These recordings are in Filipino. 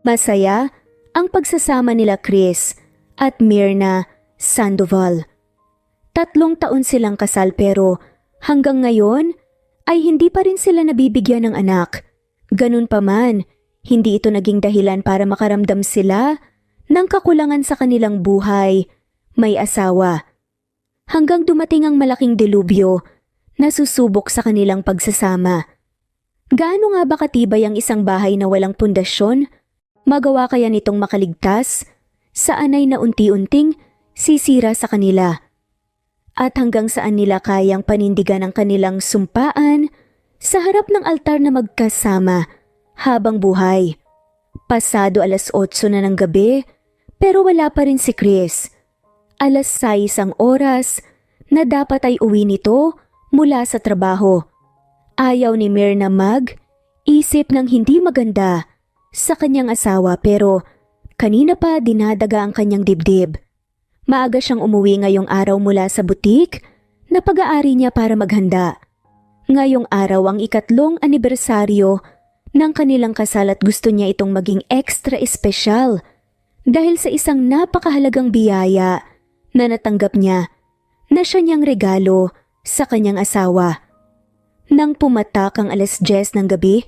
Masaya ang pagsasama nila Chris at Myrna Sandoval. 3 taon silang kasal pero hanggang ngayon ay hindi pa rin sila nabibigyan ng anak. Ganun pa man, hindi ito naging dahilan para makaramdam sila ng kakulangan sa kanilang buhay, may asawa. Hanggang dumating ang malaking delubyo na susubok sa kanilang pagsasama. Gaano nga ba katibay ang isang bahay na walang pundasyon? Magawa kaya nitong makaligtas sa anay na unti-unting sisira sa kanila? At hanggang saan nila kayang panindigan ang kanilang sumpaan sa harap ng altar na magkasama habang buhay? Pasado 8:00 na ng gabi pero wala pa rin si Chris. 6:00 ang oras na dapat ay uwi nito mula sa trabaho. Ayaw ni Myrna isip ng hindi maganda sa kanyang asawa pero kanina pa dinadaga ang kanyang dibdib. Maaga siyang umuwi ngayong araw mula sa butik na pag-aari niya para maghanda. Ngayong araw ang 3 anibersaryo ng kanilang kasal at gusto niya itong maging extra espesyal dahil sa isang napakahalagang biyaya na natanggap niya na siya niyang regalo sa kanyang asawa. Nang pumatak ang 10:00 ng gabi,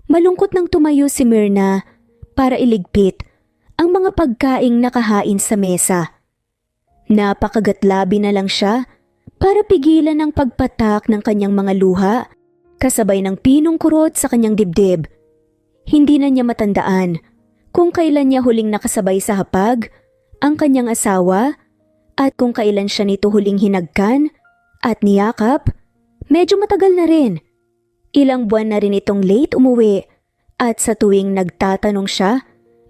malungkot nang tumayo si Myrna para iligpit ang mga pagkaing nakahain sa mesa. Napakagatlabi na lang siya para pigilan ang pagpatak ng kanyang mga luha kasabay ng pinong kurot sa kanyang dibdib. Hindi na niya matandaan kung kailan niya huling nakasabay sa hapag ang kanyang asawa at kung kailan siya nito huling hinagkan at niyakap. Medyo matagal na rin. Ilang buwan na rin itong late umuwi at sa tuwing nagtatanong siya,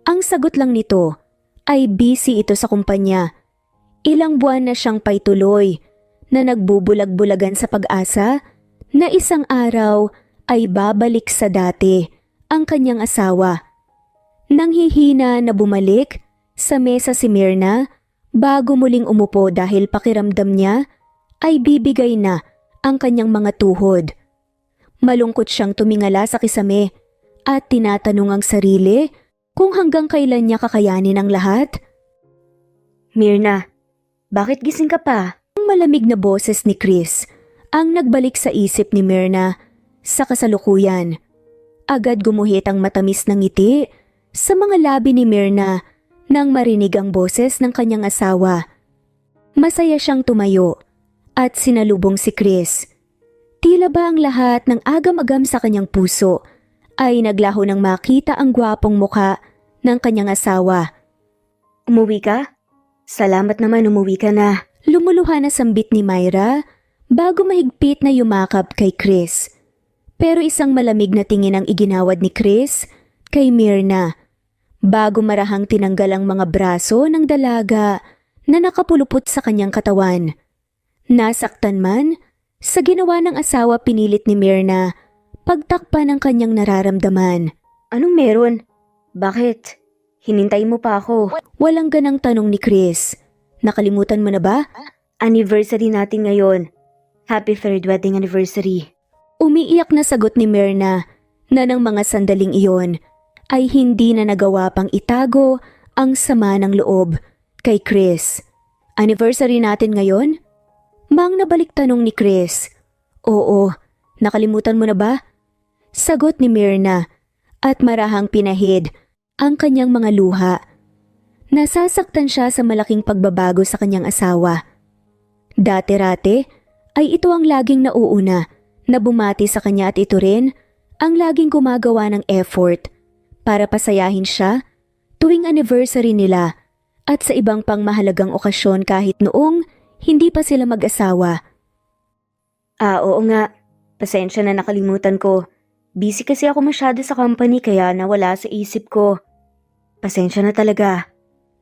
ang sagot lang nito ay busy ito sa kumpanya. Ilang buwan na siyang paituloy na nagbubulag-bulagan sa pag-asa na isang araw ay babalik sa dati ang kanyang asawa. Nanghihina na bumalik sa mesa si Myrna bago muling umupo dahil pakiramdam niya ay bibigay na ang kanyang mga tuhod. Malungkot siyang tumingala sa kisame at tinatanong ang sarili kung hanggang kailan niya kakayanin ang lahat. "Myrna, bakit gising ka pa?" Ang malamig na boses ni Chris ang nagbalik sa isip ni Myrna sa kasalukuyan. Agad gumuhit ang matamis na ngiti sa mga labi ni Myrna nang marinig ang boses ng kanyang asawa. Masaya siyang tumayo at sinalubong si Chris. Tila ba ang lahat ng agam-agam sa kanyang puso ay naglaho nang makita ang gwapong muka ng kanyang asawa. "Umuwi ka? Salamat naman, umuwi ka na." Lumuluha na sambit ni Myra bago mahigpit na yumakap kay Chris. Pero isang malamig na tingin ang iginawad ni Chris kay Myrna bago marahang tinanggal ang mga braso ng dalaga na nakapulupot sa kanyang katawan. Nasaktan man, sa ginawa ng asawa pinilit ni Myrna pagtakpan ang kanyang nararamdaman. "Anong meron? Bakit? Hinintay mo pa ako?" Walang ganang tanong ni Chris. "Nakalimutan mo na ba? Anniversary natin ngayon. Happy 3rd wedding anniversary." Umiiyak na sagot ni Myrna na ng mga sandaling iyon ay hindi na nagawa pang itago ang sama ng loob kay Chris. "Anniversary natin ngayon?" Mang nabalik tanong ni Chris. "Oo, nakalimutan mo na ba?" Sagot ni Myrna at marahang pinahid ang kanyang mga luha. Nasasaktan siya sa malaking pagbabago sa kanyang asawa. Dati-rate ay ito ang laging nauuna na bumati sa kanya at ito rin ang laging gumagawa ng effort para pasayahin siya tuwing anniversary nila at sa ibang pang mahalagang okasyon kahit noong hindi pa sila mag-asawa. Oo nga. Pasensya na, nakalimutan ko. Busy kasi ako masyado sa company kaya nawala sa isip ko. Pasensya na talaga."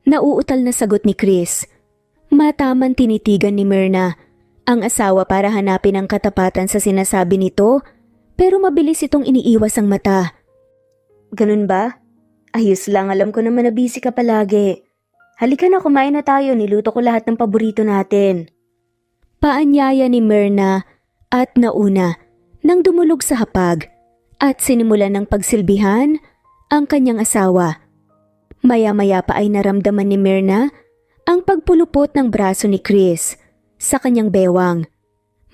Nauutal na sagot ni Chris. Mataman tinitigan ni Myrna ang asawa para hanapin ang katapatan sa sinasabi nito pero mabilis itong iniiwas ang mata. "Ganun ba? Ayos lang, alam ko naman na busy ka palagi. Halika na, kumain na tayo, niluto ko lahat ng paborito natin." Paanyaya ni Myrna at nauna nang dumulog sa hapag at sinimulan ng pagsilbihan ang kanyang asawa. Maya-maya pa ay naramdaman ni Myrna ang pagpulupot ng braso ni Chris sa kanyang bewang.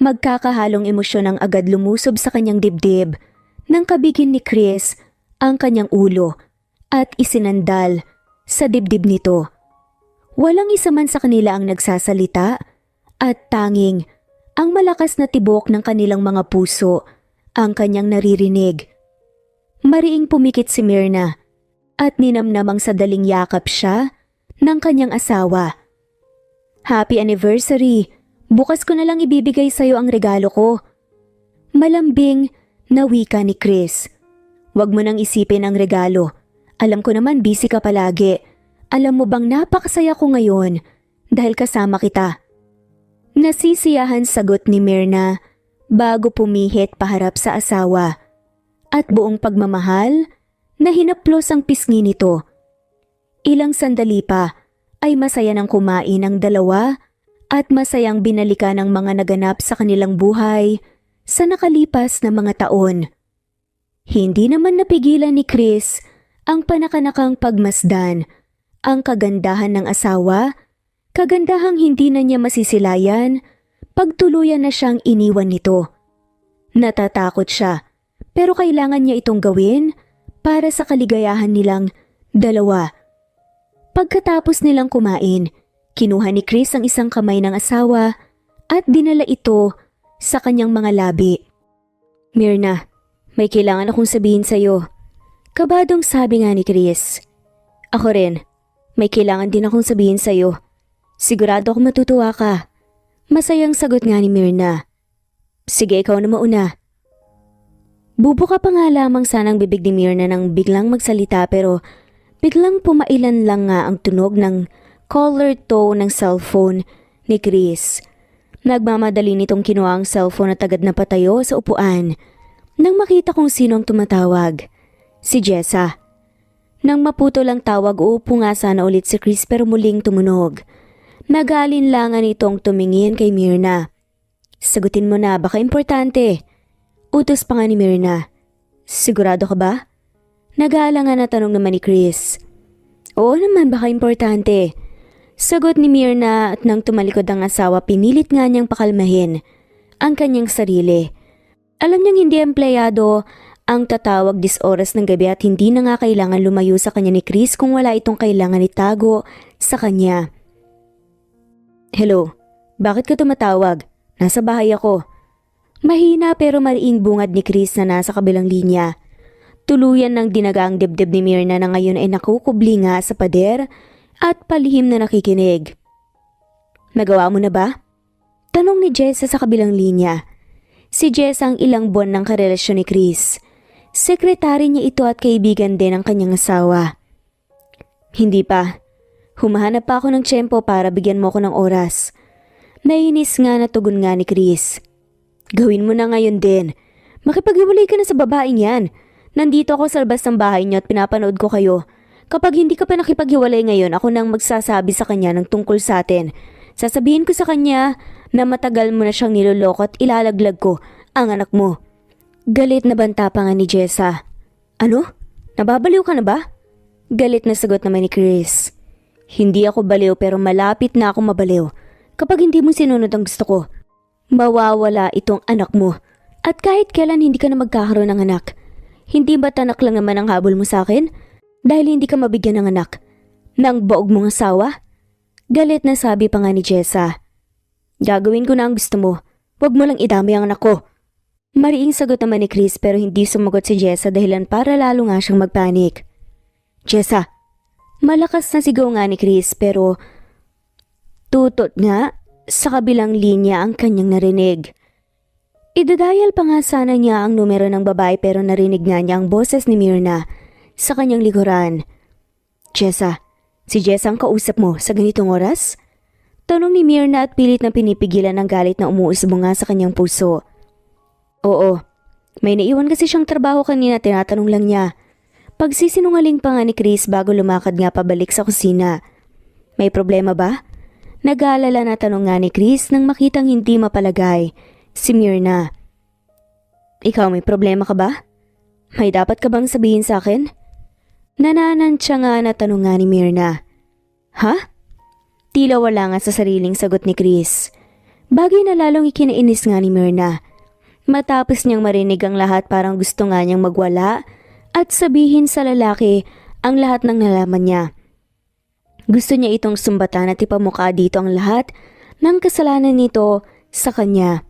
Magkakahalong emosyon ang agad lumusob sa kanyang dibdib nang kabigin ni Chris ang kanyang ulo at isinandal sa dibdib nito. Walang isa man sa kanila ang nagsasalita at tanging ang malakas na tibok ng kanilang mga puso ang kanyang naririnig. Mariing pumikit si Myrna at ninamnamang sadaling yakap siya ng kanyang asawa. "Happy anniversary! Bukas ko na lang ibibigay sa'yo ang regalo ko." Malambing na wika ni Chris. "Wag mo nang isipin ang regalo. Alam ko naman busy ka palagi. Alam mo bang napakasaya ko ngayon dahil kasama kita." Nasisiyahan sagot ni Myrna bago pumihit paharap sa asawa at buong pagmamahal na hinaplos ang pisngi nito. Ilang sandali pa ay masaya nang kumain ang dalawa at masayang binalikan ang mga naganap sa kanilang buhay sa nakalipas na mga taon. Hindi naman napigilan ni Chris ang panakanakang pagmasdan ang kagandahan ng asawa, kagandahang hindi na niya masisilayan pag tuluyan na siyang iniwan nito. Natatakot siya pero kailangan niya itong gawin para sa kaligayahan nilang dalawa. Pagkatapos nilang kumain, kinuha ni Chris ang isang kamay ng asawa at dinala ito sa kanyang mga labi. "Myrna, may kailangan akong sabihin sa'yo." Kabadong sabi nga ni Chris. "Ako rin. May kailangan din akong sabihin sa'yo. Sigurado akong matutuwa ka." Masayang sagot nga ni Myrna. "Sige, ikaw na mauna." Bubuka pa nga lamang sanang bibig ni Myrna nang biglang magsalita pero biglang pumailan lang nga ang tunog ng caller tone ng cellphone ni Chris. Nagmamadali nitong kinuha ang cellphone at agad na patayo sa upuan nang makita kung sino ang tumatawag. Si Jessa. Nang maputol ang tawag, uupo nga sana ulit si Chris pero muling tumunog. Nag-aalinlangan itong tumingin kay Myrna. "Sagutin mo na, baka importante." Utos pa nga ni Myrna. "Sigurado ka ba?" Nag-aalangan na tanong naman ni Chris. "Oo naman, baka importante." Sagot ni Myrna at nang tumalikod ang asawa, pinilit nga niyang pakalmahin ang kanyang sarili. Alam niyang hindi empleyado ang tatawag 10 oras ng gabi at hindi na nga kailangan lumayo sa kanya ni Chris kung wala itong kailangan itago sa kanya. "Hello, bakit ka tumatawag? Nasa bahay ako." Mahina pero mariing bungad ni Chris na nasa kabilang linya. Tuluyan ng dinaga ang dibdib ni Myrna na ngayon ay nakukubli nga sa pader at palihim na nakikinig. "Nagawa mo na ba?" Tanong ni Jessa sa kabilang linya. Si Jessa ang ilang buwan ng karelasyon ni Chris. Sekretary niya ito at kaibigan din ng kanyang asawa. "Hindi pa. Humahanap pa ako ng tiyempo para bigyan mo ko ng oras." Nainis nga na tugon nga ni Chris. "Gawin mo na ngayon din. Makipaghiwalay ka na sa babaeng yan. Nandito ako sa labas ng bahay niyo at pinapanood ko kayo. Kapag hindi ka pa nakipaghiwalay ngayon, ako nang magsasabi sa kanya ng tungkol sa atin. Sasabihin ko sa kanya na matagal mo na siyang niloloko at ilalaglag ko ang anak mo." Galit na banta pa nga ni Jessa. "Ano? Nababaliw ka na ba?" Galit na sagot naman ni Chris. "Hindi ako baliw pero malapit na ako mabaliw. Kapag hindi mo sinunod ang gusto ko, mawawala itong anak mo. At kahit kailan hindi ka na magkakaroon ng anak. Hindi ba tanak lang naman ang habol mo sa akin? Dahil hindi ka mabigyan ng anak ng baog mong asawa?" Galit na sabi pa nga ni Jessa. "Gagawin ko na ang gusto mo. Huwag mo lang idamay ang anak ko." Mariing sagot naman ni Chris pero hindi sumagot si Jessa dahilan para lalo nga siyang magpanik. "Jessa!" Malakas na sigaw nga ni Chris pero tutot nga sa kabilang linya ang kanyang narinig. Idadayal pa nga sana niya ang numero ng babae pero narinig nga niya ang boses ni Myrna sa kanyang likuran. "Jessa, si Jessa ang kausap mo sa ganitong oras?" Tanong ni Myrna at pilit na pinipigilan ang galit na umuusbong nga sa kanyang puso. "Oo, may naiwan kasi siyang trabaho kanina, tinatanong lang niya." Pagsisinungaling pa nga ni Chris bago lumakad nga pabalik sa kusina. "May problema ba?" Nag-aalala na tanong nga ni Chris nang makitang hindi mapalagay si Myrna. "Ikaw, may problema ka ba? May dapat ka bang sabihin sa akin?" Nananantya nga na tanong nga ni Myrna. Ha? Tila wala nga sa sariling sagot ni Chris. Bagay na lalong ikinainis nga ni Myrna. Matapos niyang marinig ang lahat, parang gusto nga niyang magwala at sabihin sa lalaki ang lahat ng nalaman niya. Gusto niya itong sumbatan at ipamukha dito ang lahat ng kasalanan nito sa kanya.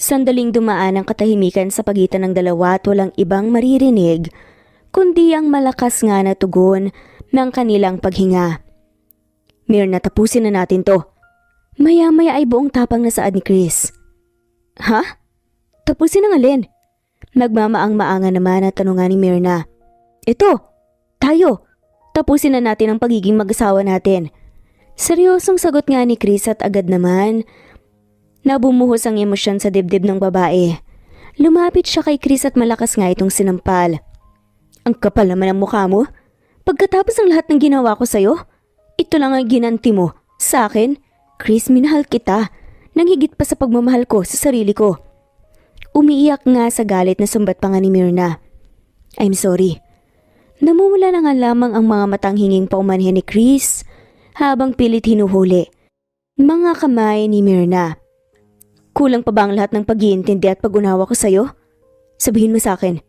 Sandaling dumaan ang katahimikan sa pagitan ng dalawa at walang ibang maririnig kundi ang malakas nga na tugon ng kanilang paghinga. Myrna, tapusin na natin to. Maya-maya ay buong tapang na saad ni Chris. Ha? Tapusin ang alin? Nagmamaang-maanga naman at tanong nga ni Myrna. Ito, tayo. Tapusin na natin ang pagiging mag-asawa natin. Seryosong sagot nga ni Chris at agad naman nabumuhos ang emosyon sa dibdib ng babae. Lumapit siya kay Chris at malakas nga itong sinampal. Ang kapal naman ang mukha mo. Pagkatapos ng lahat ng ginawa ko sa'yo, ito lang ang ginanti mo. Sa akin, Chris, minahal kita. Nang higit pa sa pagmamahal ko sa sarili ko. Umiiyak nga sa galit na sumbat pa nga ni Myrna. I'm sorry. Namumula na nga lamang ang mga matang hinging paumanhin ni Chris habang pilit hinuhuli mga kamay ni Myrna. Kulang pa ba ang lahat ng pag-iintindi at pag-unawa ko sa'yo? Sabihin mo sa akin,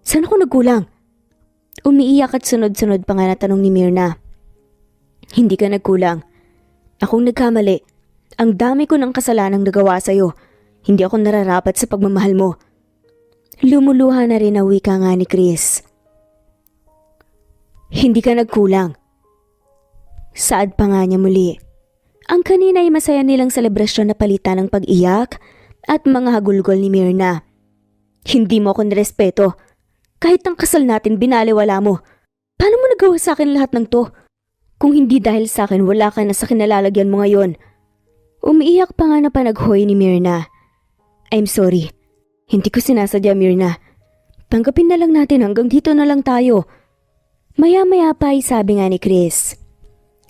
saan ako nagkulang? Umiiyak at sunod-sunod pa nga na tanong ni Myrna. Hindi ka nagkulang. Akong nagkamali. Ang dami ko ng kasalanang nagawa sa'yo. Hindi ako nararapat sa pagmamahal mo. Lumuluha na rin na wika nga ni Chris. Hindi ka nagkulang. Saad pa nga niya muli. Ang kanina ay masaya nilang selebrasyon na palitan ng pag-iyak at mga hagulgol ni Myrna. Hindi mo ako nirespeto. Kahit ang kasal natin binaliwala mo. Paano mo nagawa sa akin lahat ng to? Kung hindi dahil sa akin, wala ka na sa kinalalagyan mo ngayon. Umiiyak pa nga na panaghoy ni Myrna. I'm sorry. Hindi ko sinasadya, Myrna. Tanggapin na lang natin, hanggang dito na lang tayo. Maya-maya pa ay sabi nga ni Chris.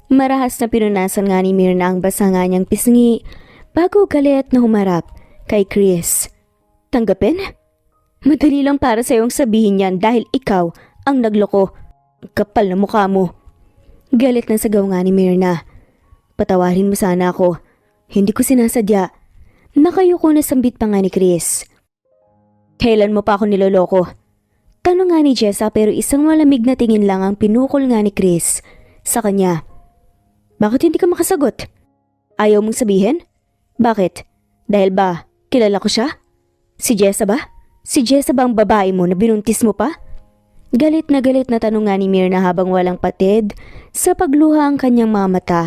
Marahas na pinunasan nga ni Myrna ang basa nga niyang pisngi bago galit na humarap kay Chris. Tanggapin? Madali lang para sa iyong sabihin yan dahil ikaw ang nagloko. Kapal na mukha mo. Galit na sagaw nga ni Myrna. Patawarin mo sana ako. Hindi ko sinasadya. Nakayuko na sambit pa nga ni Chris. Kailan mo pa ako niloloko? Tanong nga ni Jessa pero isang malamig na tingin lang ang pinukol nga ni Chris sa kanya. Bakit hindi ka makasagot? Ayaw mong sabihin? Bakit? Dahil ba kilala ko siya? Si Jessa ba? Si Jessa ba ang babae mo na binuntis mo pa? Galit na tanong nga ni Myrna habang walang patid sa pagluha ang kanyang mga mata.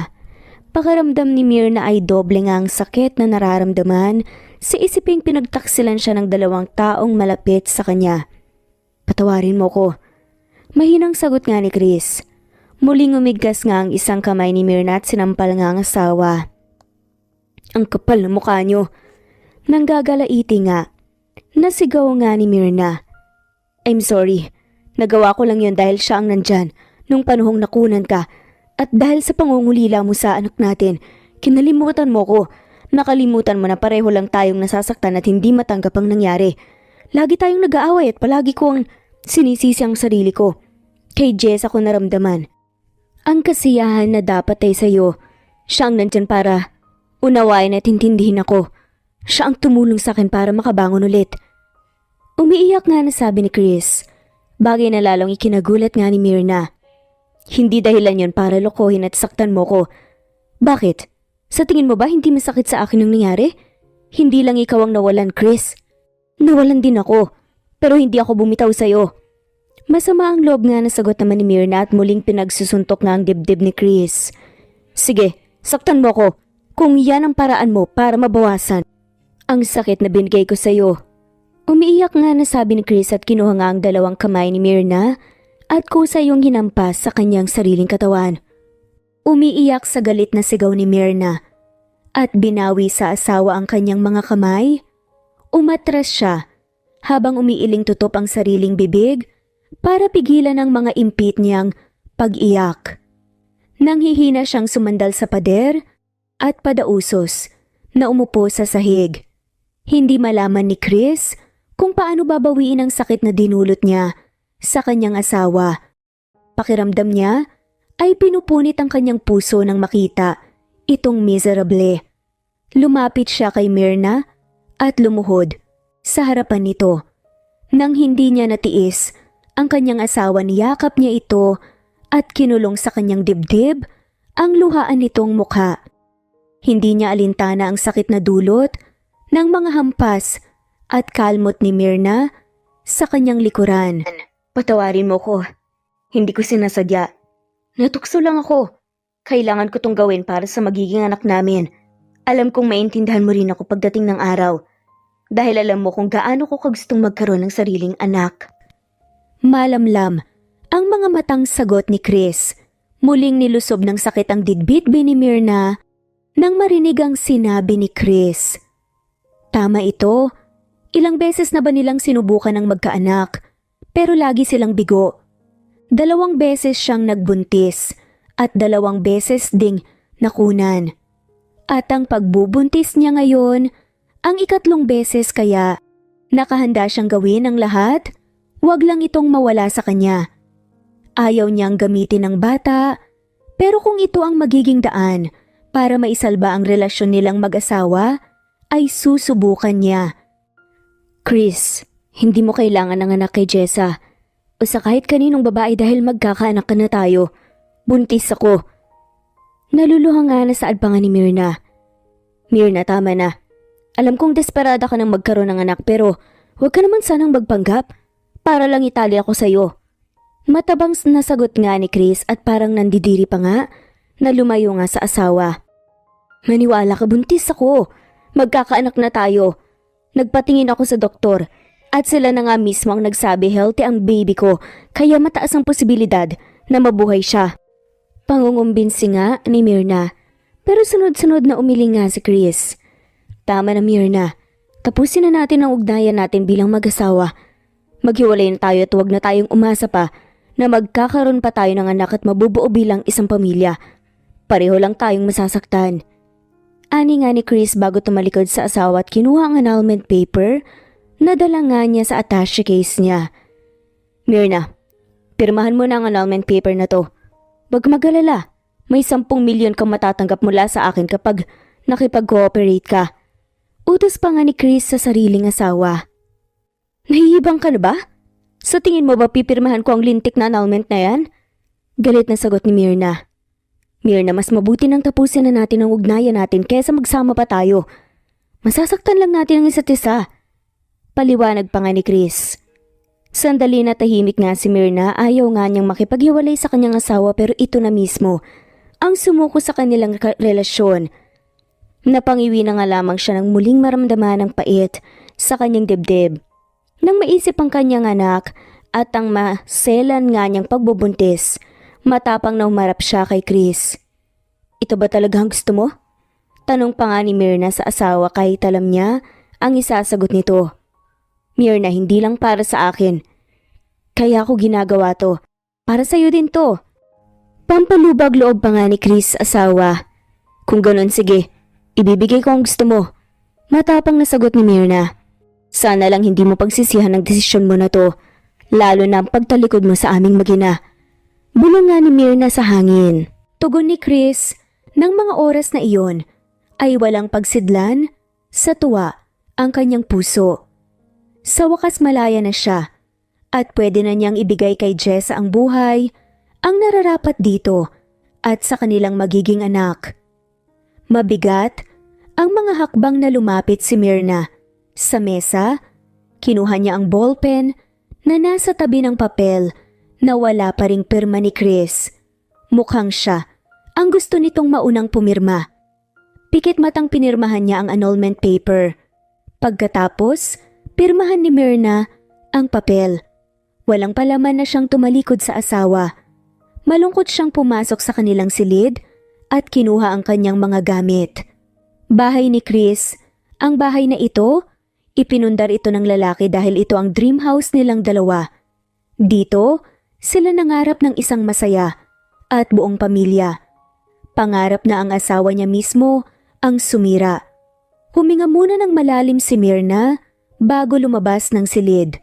Pakiramdam ni Myrna ay doble nga ang sakit na nararamdaman sa isiping pinagtaksilan siya ng dalawang taong malapit sa kanya. Patawarin mo ko. Mahinang sagot nga ni Chris. Muling umigkas nga ang isang kamay ni Myrna at sinampal nga ang asawa. Ang kapal na mukha niyo. Nanggagalaiti nga. Nasigaw nga ni Myrna. I'm sorry. Nagawa ko lang yun dahil siya ang nandyan nung panahong nakunan ka. At dahil sa pangungulila mo sa anak natin, kinalimutan mo ko. Nakalimutan mo na pareho lang tayong nasasaktan at hindi matanggap ang nangyari. Lagi tayong nag-aaway at palagi ko ang sinisisi ang sarili ko. Kay Jess ako naramdaman ang kasiyahan na dapat ay sa'yo. Siya ang nandyan para unawain at intindihin ako. Siya ang tumulong sa akin para makabangon ulit. Umiiyak nga na sabi ni Chris. Bagay na lalong ikinagulat nga ni Myrna. Hindi dahilan yon para lokohin at saktan mo ko. Bakit? Sa tingin mo ba hindi masakit sa akin ang nangyari? Hindi lang ikaw ang nawalan, Chris. Nawalan din ako. Pero hindi ako bumitaw sa'yo. Masama ang loob nga na sagot naman ni Myrna at muling pinagsusuntok nga ang dibdib ni Chris. Sige, saktan mo ko. Kung yan ang paraan mo para mabawasan ang sakit na binigay ko sa'yo. Umiiyak nga na sabi ni Chris at kinuha nga ang dalawang kamay ni Myrna at kusa yung hinampas sa kanyang sariling katawan. Umiiyak sa galit na sigaw ni Myrna at binawi sa asawa ang kanyang mga kamay. Umatras siya habang umiiling tutop ang sariling bibig para pigilan ang mga impit niyang pag-iyak. Nanghihina siyang sumandal sa pader at padausos na umupo sa sahig. Hindi malaman ni Chris kung paano babawiin ang sakit na dinulot niya sa kanyang asawa. pakiramdam niya ay pinupunit ang kanyang puso nang makita itong miserable. Lumapit siya kay Myrna at lumuhod sa harapan nito. Nang hindi niya natiis, ang kanyang asawa niyakap niya ito at kinulong sa kanyang dibdib ang luhaan nitong mukha. Hindi niya alintana ang sakit na dulot ng mga hampas at kalmot ni Myrna sa kanyang likuran. Patawarin mo ko. Hindi ko sinasadya. Natukso lang ako. Kailangan ko tong gawin para sa magiging anak namin. Alam kong maintindihan mo rin ako pagdating ng araw. Dahil alam mo kung gaano ko kagustong magkaroon ng sariling anak. Malamlam ang mga matang sagot ni Chris. Muling nilusob ng sakit ang didbitbi ni Myrna nang marinig ang sinabi ni Chris. Tama ito. Ilang beses na ba nilang sinubukan ng magkaanak, pero lagi silang bigo. 2 beses siyang nagbuntis at 2 beses ding nakunan. At ang pagbubuntis niya ngayon, ang 3 beses kaya nakahanda siyang gawin ang lahat, wag lang itong mawala sa kanya. Ayaw niyang gamitin ng bata, pero kung ito ang magiging daan para maisalba ang relasyon nilang mag-asawa, ay susubukan niya. Chris, hindi mo kailangan ng anak kay Jessa o sa kahit kaninong babae dahil magkakaanak ka na tayo. Buntis ako. Naluluha nga na saad pa nga ni Myrna. Myrna, tama na. Alam kong desperada ka ng magkaroon ng anak pero huwag ka naman sanang magpanggap para lang itali ako sa'yo. Matabang nasagot nga ni Chris at parang nandidiri pa nga na lumayo nga sa asawa. Maniwala ka, buntis ako. Magkakaanak na tayo. Nagpatingin ako sa doktor at sila na nga mismo ang nagsabi healthy ang baby ko kaya mataas ang posibilidad na mabuhay siya. Pangungumbinsi nga ni Myrna pero sunod-sunod na umiling nga si Chris. Tama na Myrna, tapusin na natin ang ugnayan natin bilang mag-asawa. Maghiwalay na tayo at huwag na tayong umasa pa na magkakaroon pa tayo ng anak at mabubuo bilang isang pamilya. Pareho lang tayong masasaktan. Ani nga ni Chris bago tumalikod sa asawa at kinuha ang annulment paper na dala nga niya sa attache case niya. Myrna, pirmahan mo na ang annulment paper na to. Wag mag-alala, may 10 milyon kang matatanggap mula sa akin kapag nakipag-cooperate ka. Utos pa nga ni Chris sa sariling asawa. Nahihibang ka na ba? Sa tingin mo ba pipirmahan ko ang lintik na annulment na yan? Galit na sagot ni Myrna. Myrna, mas mabuti nang tapusin na natin ang ugnayan natin kaysa magsama pa tayo. Masasaktan lang natin ang isa't isa. Paliwanag pa nga ni Chris. Sandali na tahimik nga si Myrna, ayaw nga niyang makipaghiwalay sa kanyang asawa pero ito na mismo ang sumuko sa kanilang relasyon. Napangiwi na nga lamang siya nang muling maramdaman ang pait sa kanyang dibdib. Nang maisip ang kanyang anak at ang maselan nga niyang pagbubuntis, matapang na umarap siya kay Chris. Ito ba talaga ang gusto mo? Tanong pa nga ni Myrna sa asawa kahit alam niya ang isasagot nito. Myrna, hindi lang para sa akin. Kaya ako ginagawa to. Para sa'yo din to. Pampalubag loob pa nga ni Chris sa asawa. Kung ganon sige, ibibigay ko ang gusto mo. Matapang na sagot ni Myrna. Sana lang hindi mo pagsisihan ang desisyon mo na to. Lalo na ang pagtalikod mo sa aming mag-ina. Bulong nga ni Myrna sa hangin. Tugon ni Chris, ng mga oras na iyon, ay walang pagsidlan sa tuwa ang kanyang puso. Sa wakas malaya na siya at pwede na niyang ibigay kay Jessa ang buhay, ang nararapat dito at sa kanilang magiging anak. Mabigat ang mga hakbang na lumapit si Myrna. Sa mesa, kinuha niya ang ballpen na nasa tabi ng papel na wala pa ring pirma ni Chris. Mukhang siya ang gusto nitong maunang pumirma. Pikit matang pinirmahan niya ang annulment paper. Pagkatapos, pirmahan ni Myrna ang papel. Walang palaman na siyang tumalikod sa asawa. Malungkot siyang pumasok sa kanilang silid at kinuha ang kanyang mga gamit. Bahay ni Chris, ang bahay na ito, ipinundar ito ng lalaki dahil ito ang dream house nilang dalawa. Dito, sila nangarap ng isang masaya at buong pamilya. Pangarap na ang asawa niya mismo ang sumira. Huminga muna ng malalim si Myrna bago lumabas ng silid.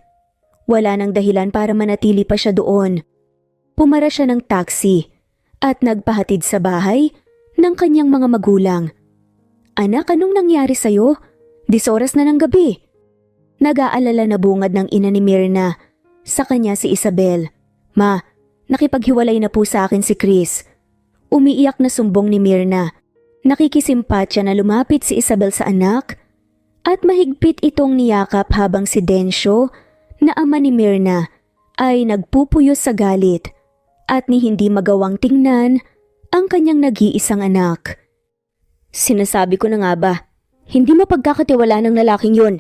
Wala nang dahilan para manatili pa siya doon. pumara siya ng taxi at nagpahatid sa bahay ng kanyang mga magulang. Anak, anong nangyari sa'yo? 10 oras na ng gabi. Nag-aalala na bungad ng ina ni Myrna. Sa kanya si Isabel. Ma, nakipaghiwalay na po sa akin si Chris. Umiiyak na sumbong ni Myrna. Nakikisimpatya na lumapit si Isabel sa anak at mahigpit itong niyakap habang si Densyo na ama ni Myrna ay nagpupuyos sa galit at ni hindi magawang tingnan ang kanyang nag-iisang anak. Sinasabi ko na nga ba, hindi mapagkakatiwala ng lalaking yun.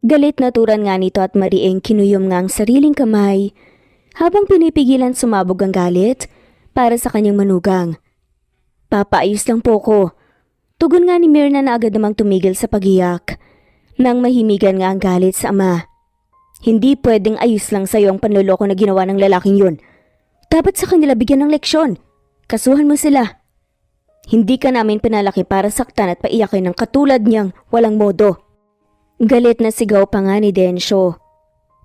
Galit na turan nga nito at mariing kinuyom nga ang sariling kamay habang pinipigilan sumabog ang galit para sa kanyang manugang. Papaayos lang po ko. Tugon nga ni Myrna na agad namang tumigil sa pagiyak nang mahimigan nga ang galit sa ama. Hindi pwedeng ayos lang sa'yo ang panloloko na ginawa ng lalaking yun. Dapat sa kanila bigyan ng leksyon. Kasuhan mo sila. Hindi ka namin pinalaki para saktan at paiyakin ng katulad niyang walang modo. Galit na sigaw pa nga ni Densyo.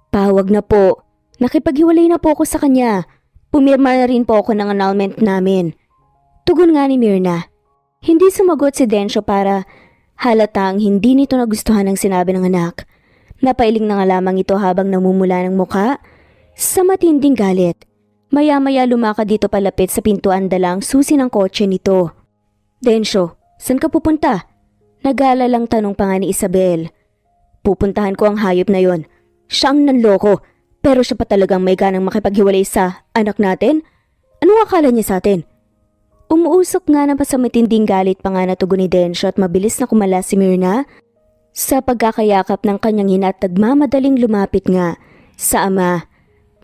Pawag na po. Nakipaghiwalay na po ako sa kanya. Pumirma na rin po ako ng annulment namin. Tugon nga ni Myrna. Hindi sumagot si Densyo para halatang hindi nito nagustuhan ang sinabi ng anak. Napailing na nga lamang ito habang namumula ng muka sa matinding galit. Maya-maya lumakad dito palapit sa pintuan dalang susi ng kotse nito. Densyo, saan ka pupunta? Nag-aalalang tanong pa nga ni Isabel. Pupuntahan ko ang hayop na yon. Siya ang nanloko, pero siya pa talagang may ganang makipaghiwalay sa anak natin? Anong akala niya sa atin? Umuusok nga na pa sa matinding galit pa nga na tugon ni Densyo at mabilis na kumala si Myrna sa pagkakayakap ng kanyang ina at nagmamadaling lumapit nga sa ama.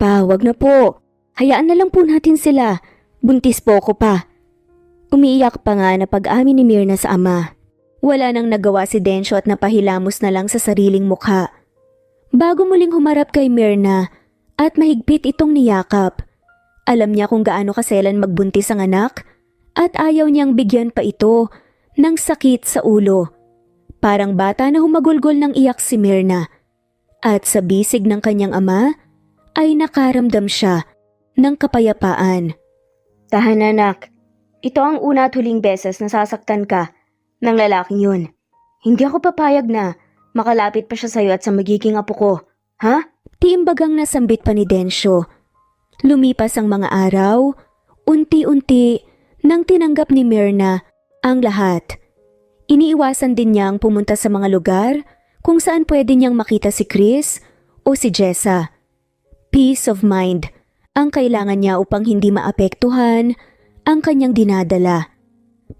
Pa, wag na po. Hayaan na lang po natin sila. Buntis po ko pa. Umiiyak pa nga na pag-amin ni Myrna sa ama. Wala nang nagawa si Densyo at napahilamos na lang sa sariling mukha. Bago muling humarap kay Myrna at mahigpit itong niyakap. Alam niya kung gaano kaselan magbuntis ang anak at ayaw niyang bigyan pa ito ng sakit sa ulo. Parang bata na humagulgol ng iyak si Myrna. At sa bisig ng kanyang ama ay nakaramdam siya ng kapayapaan. Tahan anak, ito ang una at huling beses na sasaktan ka ng lalaking yun. Hindi ako papayag na makalapit pa siya sa'yo at sa magiging apo ko. Ha? Tiimbagang nasambit pa ni Densyo. Lumipas ang mga araw, unti-unti nang tinanggap ni Myrna ang lahat. Iniiwasan din niyang pumunta sa mga lugar kung saan pwede niyang makita si Chris o si Jessa. Peace of mind ang kailangan niya upang hindi maapektuhan ang kanyang dinadala.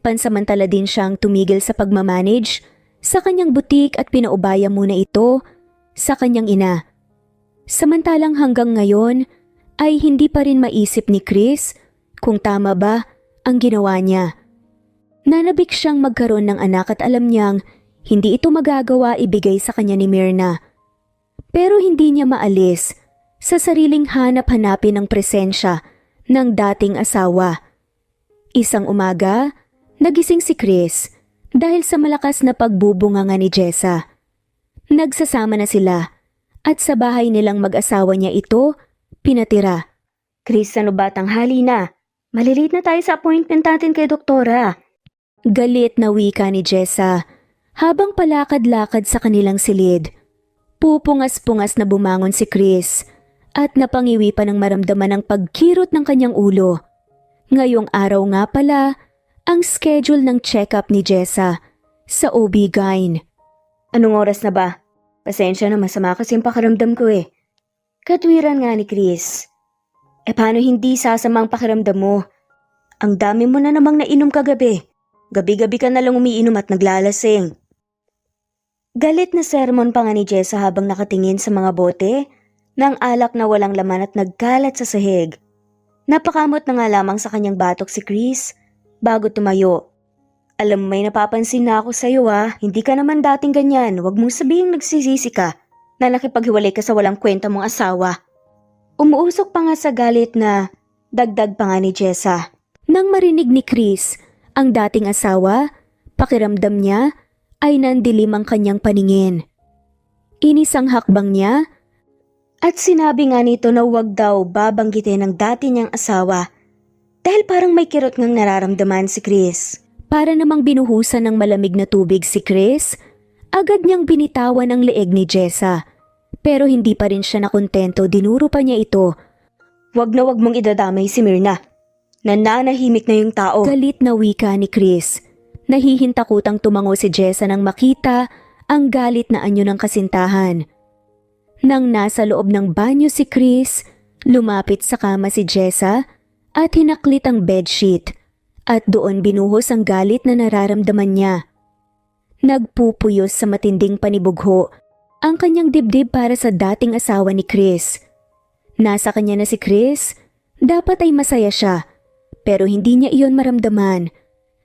Pansamantala din siyang tumigil sa pagmamanage sa kanyang butik at pinaubaya muna ito sa kanyang ina. Samantalang hanggang ngayon ay hindi pa rin maisip ni Chris kung tama ba ang ginawa niya. Nanabik siyang magkaroon ng anak at alam niyang hindi ito magagawa ibigay sa kanya ni Myrna. Pero hindi niya maalis sa sariling hanap-hanapin ng presensya ng dating asawa. Isang umaga, nagising si Chris dahil sa malakas na pagbubunganga ni Jessa. Nagsasama na sila at sa bahay nilang mag-asawa niya ito pinatira. Chris, ano ba tanghali na? Malilate na tayo sa appointment natin kay doktora. Galit na wika ni Jessa habang palakad-lakad sa kanilang silid. Pupungas-pungas na bumangon si Chris at napangiwi pa ng maramdaman ng pagkirot ng kanyang ulo. Ngayong araw nga pala ang schedule ng check-up ni Jessa sa OB-GYN. Anong oras na ba? Pasensya na, masama kasi yung pakiramdam ko eh. Katwiran nga ni Chris. Paano hindi sasamang pakiramdam mo? Ang dami mo na namang nainom kagabi. Gabi-gabi ka na lang umiinom at naglalasing. Galit na sermon pa nga ni Jessa habang nakatingin sa mga bote ng alak na walang laman at nagkalat sa sahig. Napakamot na nga lamang sa kanyang batok si Chris bago tumayo. Alam mo, may napapansin na ako sa'yo ha. Hindi ka naman dating ganyan. Huwag mong sabihing nagsisisi ka na nakipaghiwalay ka sa walang kwenta mong asawa. Umuusok pa nga sa galit na dagdag pa nga ni Jessa. Nang marinig ni Chris ang dating asawa, pakiramdam niya ay nandilim ang kanyang paningin. Inisang hakbang niya At sinabi nga nito na huwag daw babanggitin ng dati niyang asawa dahil parang may kirot ngang nararamdaman si Chris. Para namang binuhusan ng malamig na tubig si Chris, agad niyang binitawan ang leeg ni Jessa. Pero hindi pa rin siya nakontento, dinuro pa niya ito. Wag na wag mong idadamay si Myrna. Nananahimik na yung tao. Galit na wika ni Chris. Nahihintakutang tumango si Jessa nang makita ang galit na anyo ng kasintahan. Nang nasa loob ng banyo si Chris, lumapit sa kama si Jessa at hinaklit ang bedsheet at doon binuhos ang galit na nararamdaman niya. Nagpupuyos sa matinding panibugho ang kanyang dibdib para sa dating asawa ni Chris. Nasa kanya na si Chris, dapat ay masaya siya, pero hindi niya iyon maramdaman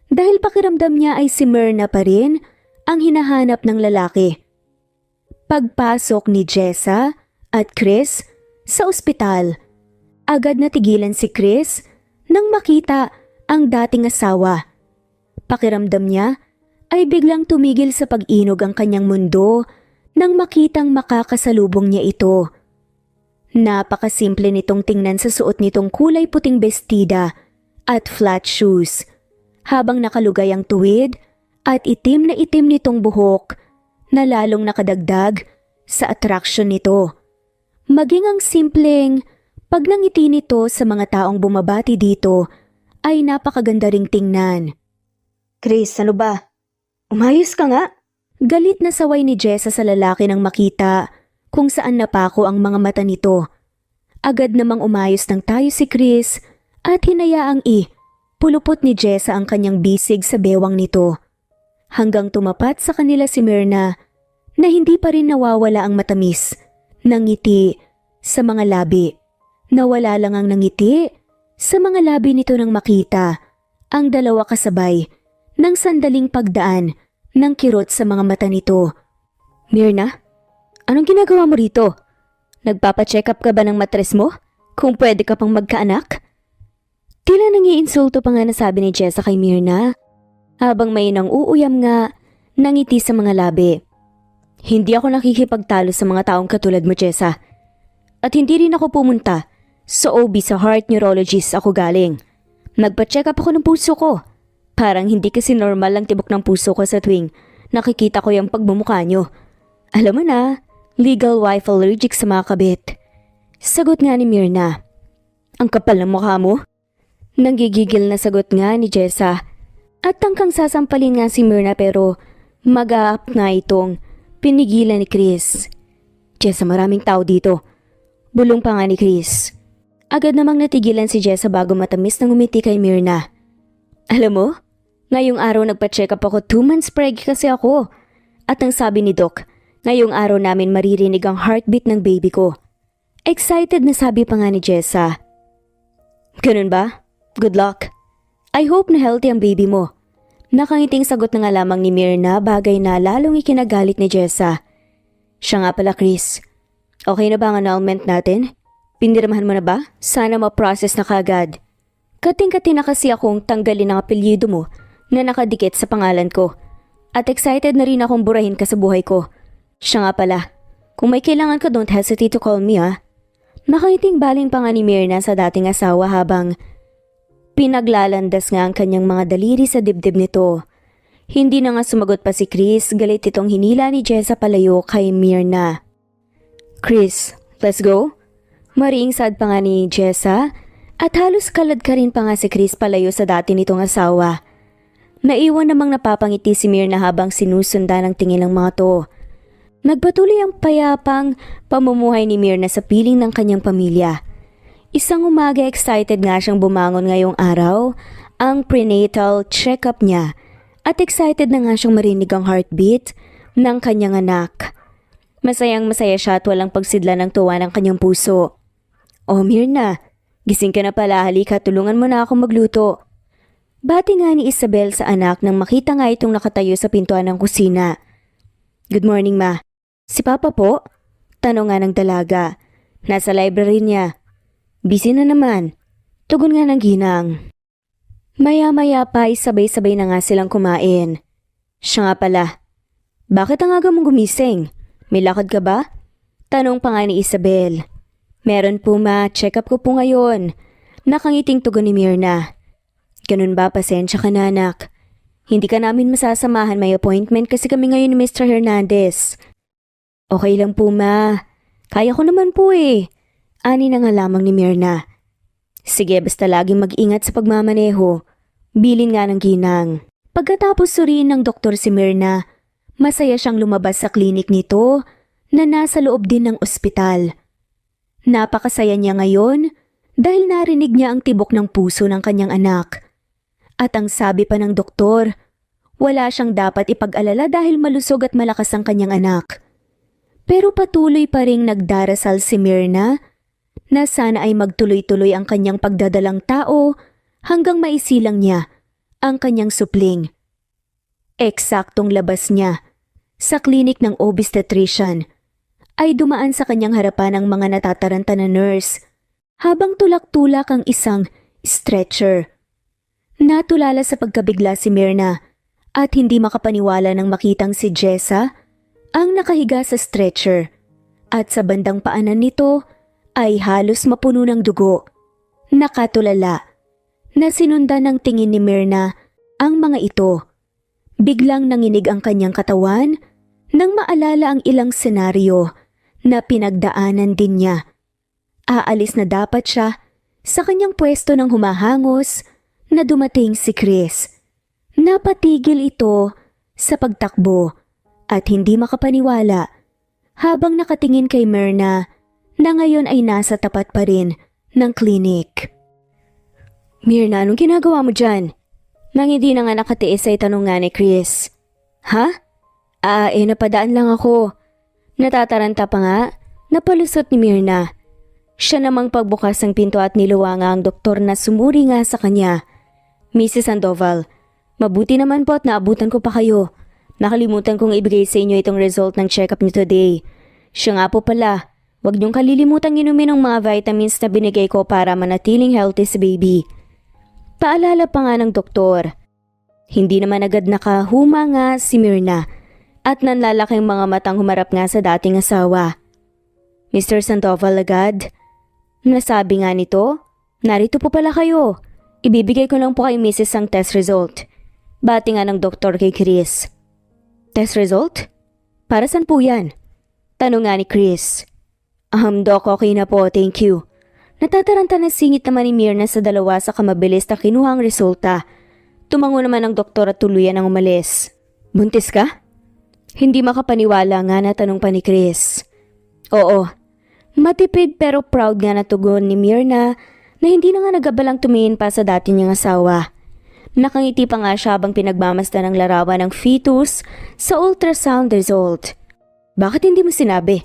dahil pakiramdam niya ay si Myrna pa rin ang hinahanap ng lalaki. Pagpasok ni Jessa at Chris sa ospital, agad natigilan si Chris nang makita ang dating asawa. Pakiramdam niya ay biglang tumigil sa pag-inog ang kanyang mundo nang makitang makakasalubong niya ito. Napakasimple nitong tingnan sa suot nitong kulay puting bestida at flat shoes, habang nakalugay ang tuwid at itim nitong buhok na lalong nakadagdag sa attraction nito. Maging ang simpleng pagnangiti nito sa mga taong bumabati dito ay napakaganda ring tingnan. Chris, ano ba? Umayos ka nga? Galit na saway ni Jessa sa lalaki nang makita kung saan napako ang mga mata nito. Agad namang umayos ng tayo si Chris at hinayaang pulupot ni Jessa ang kanyang bisig sa bewang nito. Hanggang tumapat sa kanila si Myrna na hindi pa rin nawawala ang matamis ng ngiti sa mga labi. Nawala lang ang nangiti sa mga labi nito nang makita ang dalawa kasabay ng sandaling pagdaan ng kirot sa mga mata nito. Myrna, anong ginagawa mo rito? Nagpapacheck up ka ba ng matres mo? Kung pwede ka pang magkaanak? Tila nangiinsulto pa nga nasabi ni Jessa kay Myrna habang may nang uuyam nga nangiti sa mga labi. Hindi ako nakikipagtalo sa mga taong katulad mo, Jessa. At hindi rin ako pumunta sa OB, sa heart neurologist ako galing. Nagpa-check up ako ng puso ko. Parang hindi kasi normal ang tibok ng puso ko sa tuwing nakikita ko yung pagmumukha nyo. Alam mo na, legal wife allergic sa mga kabit. Sagot nga ni Myrna. Ang kapal ng mukha mo? Nanggigigil na sagot nga ni Jessa. At tangkang sasampalin nga si Myrna pero mag-a-up na itong pinigilan ni Chris. Jessa, maraming tao dito. Bulong pa nga ni Chris. Agad namang natigilan si Jessa bago matamis na ngumiti kay Myrna. Alam mo, ngayong araw nagpa-check up ako, 2 months preg kasi ako. At ang sabi ni Doc, ngayong araw namin maririnig ang heartbeat ng baby ko. Excited na sabi pa nga ni Jessa. Ganun ba? Good luck. I hope na healthy ang baby mo. Nakangiting sagot na nga lamang ni Myrna, bagay na lalong ikinagalit ni Jessa. Siya nga pala, Chris. Okay na ba ang annulment natin? Pinirmahan mo na ba? Sana ma-process na kagad. Kating-kati na kasi akong tanggalin ang apelyido mo na nakadikit sa pangalan ko. At excited na rin akong burahin ka sa buhay ko. Siya nga pala, kung may kailangan ka, don't hesitate to call me, ha? Nakangiting baling pa nga ni Myrna sa dating asawa habang pinaglalandas nga ang kanyang mga daliri sa dibdib nito. Hindi na nga sumagot pa si Chris, galit itong hinila ni Jessa palayo kay Myrna. Chris, let's go? Mariing sad pa nga ni Jessa at halos kalad ka rin pa nga si Chris palayo sa dati nitong asawa. Naiwan namang napapangiti si Myrna habang sinusundan ang tingin ng mga to. Nagpatuloy ang payapang pamumuhay ni Myrna sa piling ng kanyang pamilya. Isang umaga excited nga siyang bumangon ngayong araw, ang prenatal check-up niya at excited na nga siyang marinig ang heartbeat ng kanyang anak. Masayang masaya siya at walang pagsidla ng tuwa ng kanyang puso. Oh Myrna, gising ka na pala, halika tulungan mo na akong magluto. Bati nga ni Isabel sa anak nang makita nga itong nakatayo sa pintuan ng kusina. Good morning ma. Si Papa po? Tanong nga ng dalaga. Nasa library niya. Busy na naman. Tugon nga ng ginang. Maya-maya pa ay sabay-sabay na nga silang kumain. Siya nga pala. Bakit ang aga mong gumising? May lakad ka ba? Tanong pa nga ni Isabel. Meron po ma, check up ko po ngayon. Nakangiting tugon ni Myrna. Ganun ba, pasensya ka na anak. Hindi ka namin masasamahan, may appointment kasi kami ngayon ni Mr. Hernandez. Okay lang po ma, kaya ko naman po eh. Ani na nga lamang ni Myrna. Sige, basta laging mag-ingat sa pagmamaneho. Bilin nga ng ginang. Pagkatapos suriin ng doktor si Myrna, masaya siyang lumabas sa klinik nito na nasa loob din ng ospital. Napakasaya niya ngayon dahil narinig niya ang tibok ng puso ng kanyang anak. At ang sabi pa ng doktor, wala siyang dapat ipag-alala dahil malusog at malakas ang kanyang anak. Pero patuloy pa ring nagdarasal si Myrna na sana ay magtuloy-tuloy ang kanyang pagdadalang tao hanggang maisilang niya ang kanyang supling. Eksaktong labas niya sa klinik ng obstetrician ay dumaan sa kanyang harapan ang mga natataranta na nurse habang tulak-tulak ang isang stretcher. Natulala sa pagkabigla si Myrna at hindi makapaniwala nang makitang si Jessa ang nakahiga sa stretcher at sa bandang paanan nito ay halos mapuno ng dugo. Nakatulala na sinundan ng tingin ni Myrna ang mga ito. Biglang nanginig ang kanyang katawan nang maalala ang ilang senaryo na pinagdaanan din niya. Aalis na dapat siya sa kanyang pwesto ng humahangos na dumating si Chris. Napatigil ito sa pagtakbo at hindi makapaniwala habang nakatingin kay Myrna na ngayon ay nasa tapat pa rin ng klinik. Myrna, anong ginagawa mo dyan? Nang hindi na nga nakatiis ay tanong nga ni Chris. Ha? Napadaan lang ako. Natataranta pa nga, napalusot ni Myrna. Siya namang pagbukas ng pinto at niluwanga ang doktor na sumuri nga sa kanya. Mrs. Sandoval, mabuti naman po at naabutan ko pa kayo. Nakalimutan kong ibigay sa inyo itong result ng check-up niyo today. Siya nga po pala, huwag niyong kalilimutang inumin ang mga vitamins na binigay ko para manatiling healthy si baby. Paalala pa nga ng doktor. Hindi naman agad nakahuma nga si Myrna at nanlalaking mga matang humarap nga sa dating asawa. Mr. Sandoval agad, nasabi nga nito, narito po pala kayo. Ibibigay ko lang po kay Mrs. ang test result. Bati nga ng doktor kay Chris. Test result? Para saan po yan? Tanong nga ni Chris. Doc, okay na po, thank you. Natataranta na singit naman ni Myrna sa dalawa sa kamabilis na kinuhang resulta. Tumango naman ang doktor at tuluyan ang umalis. Buntis ka? Hindi makapaniwala nga na tanong pa ni Chris. Oo. Matipid pero proud nga na tugon ni Myrna na hindi na nga nagabalang tumingin pa sa dati niyang asawa. Nakangiti pa nga siya habang pinagmamasdan ng larawan ng fetus sa ultrasound result. Bakit hindi mo sinabi?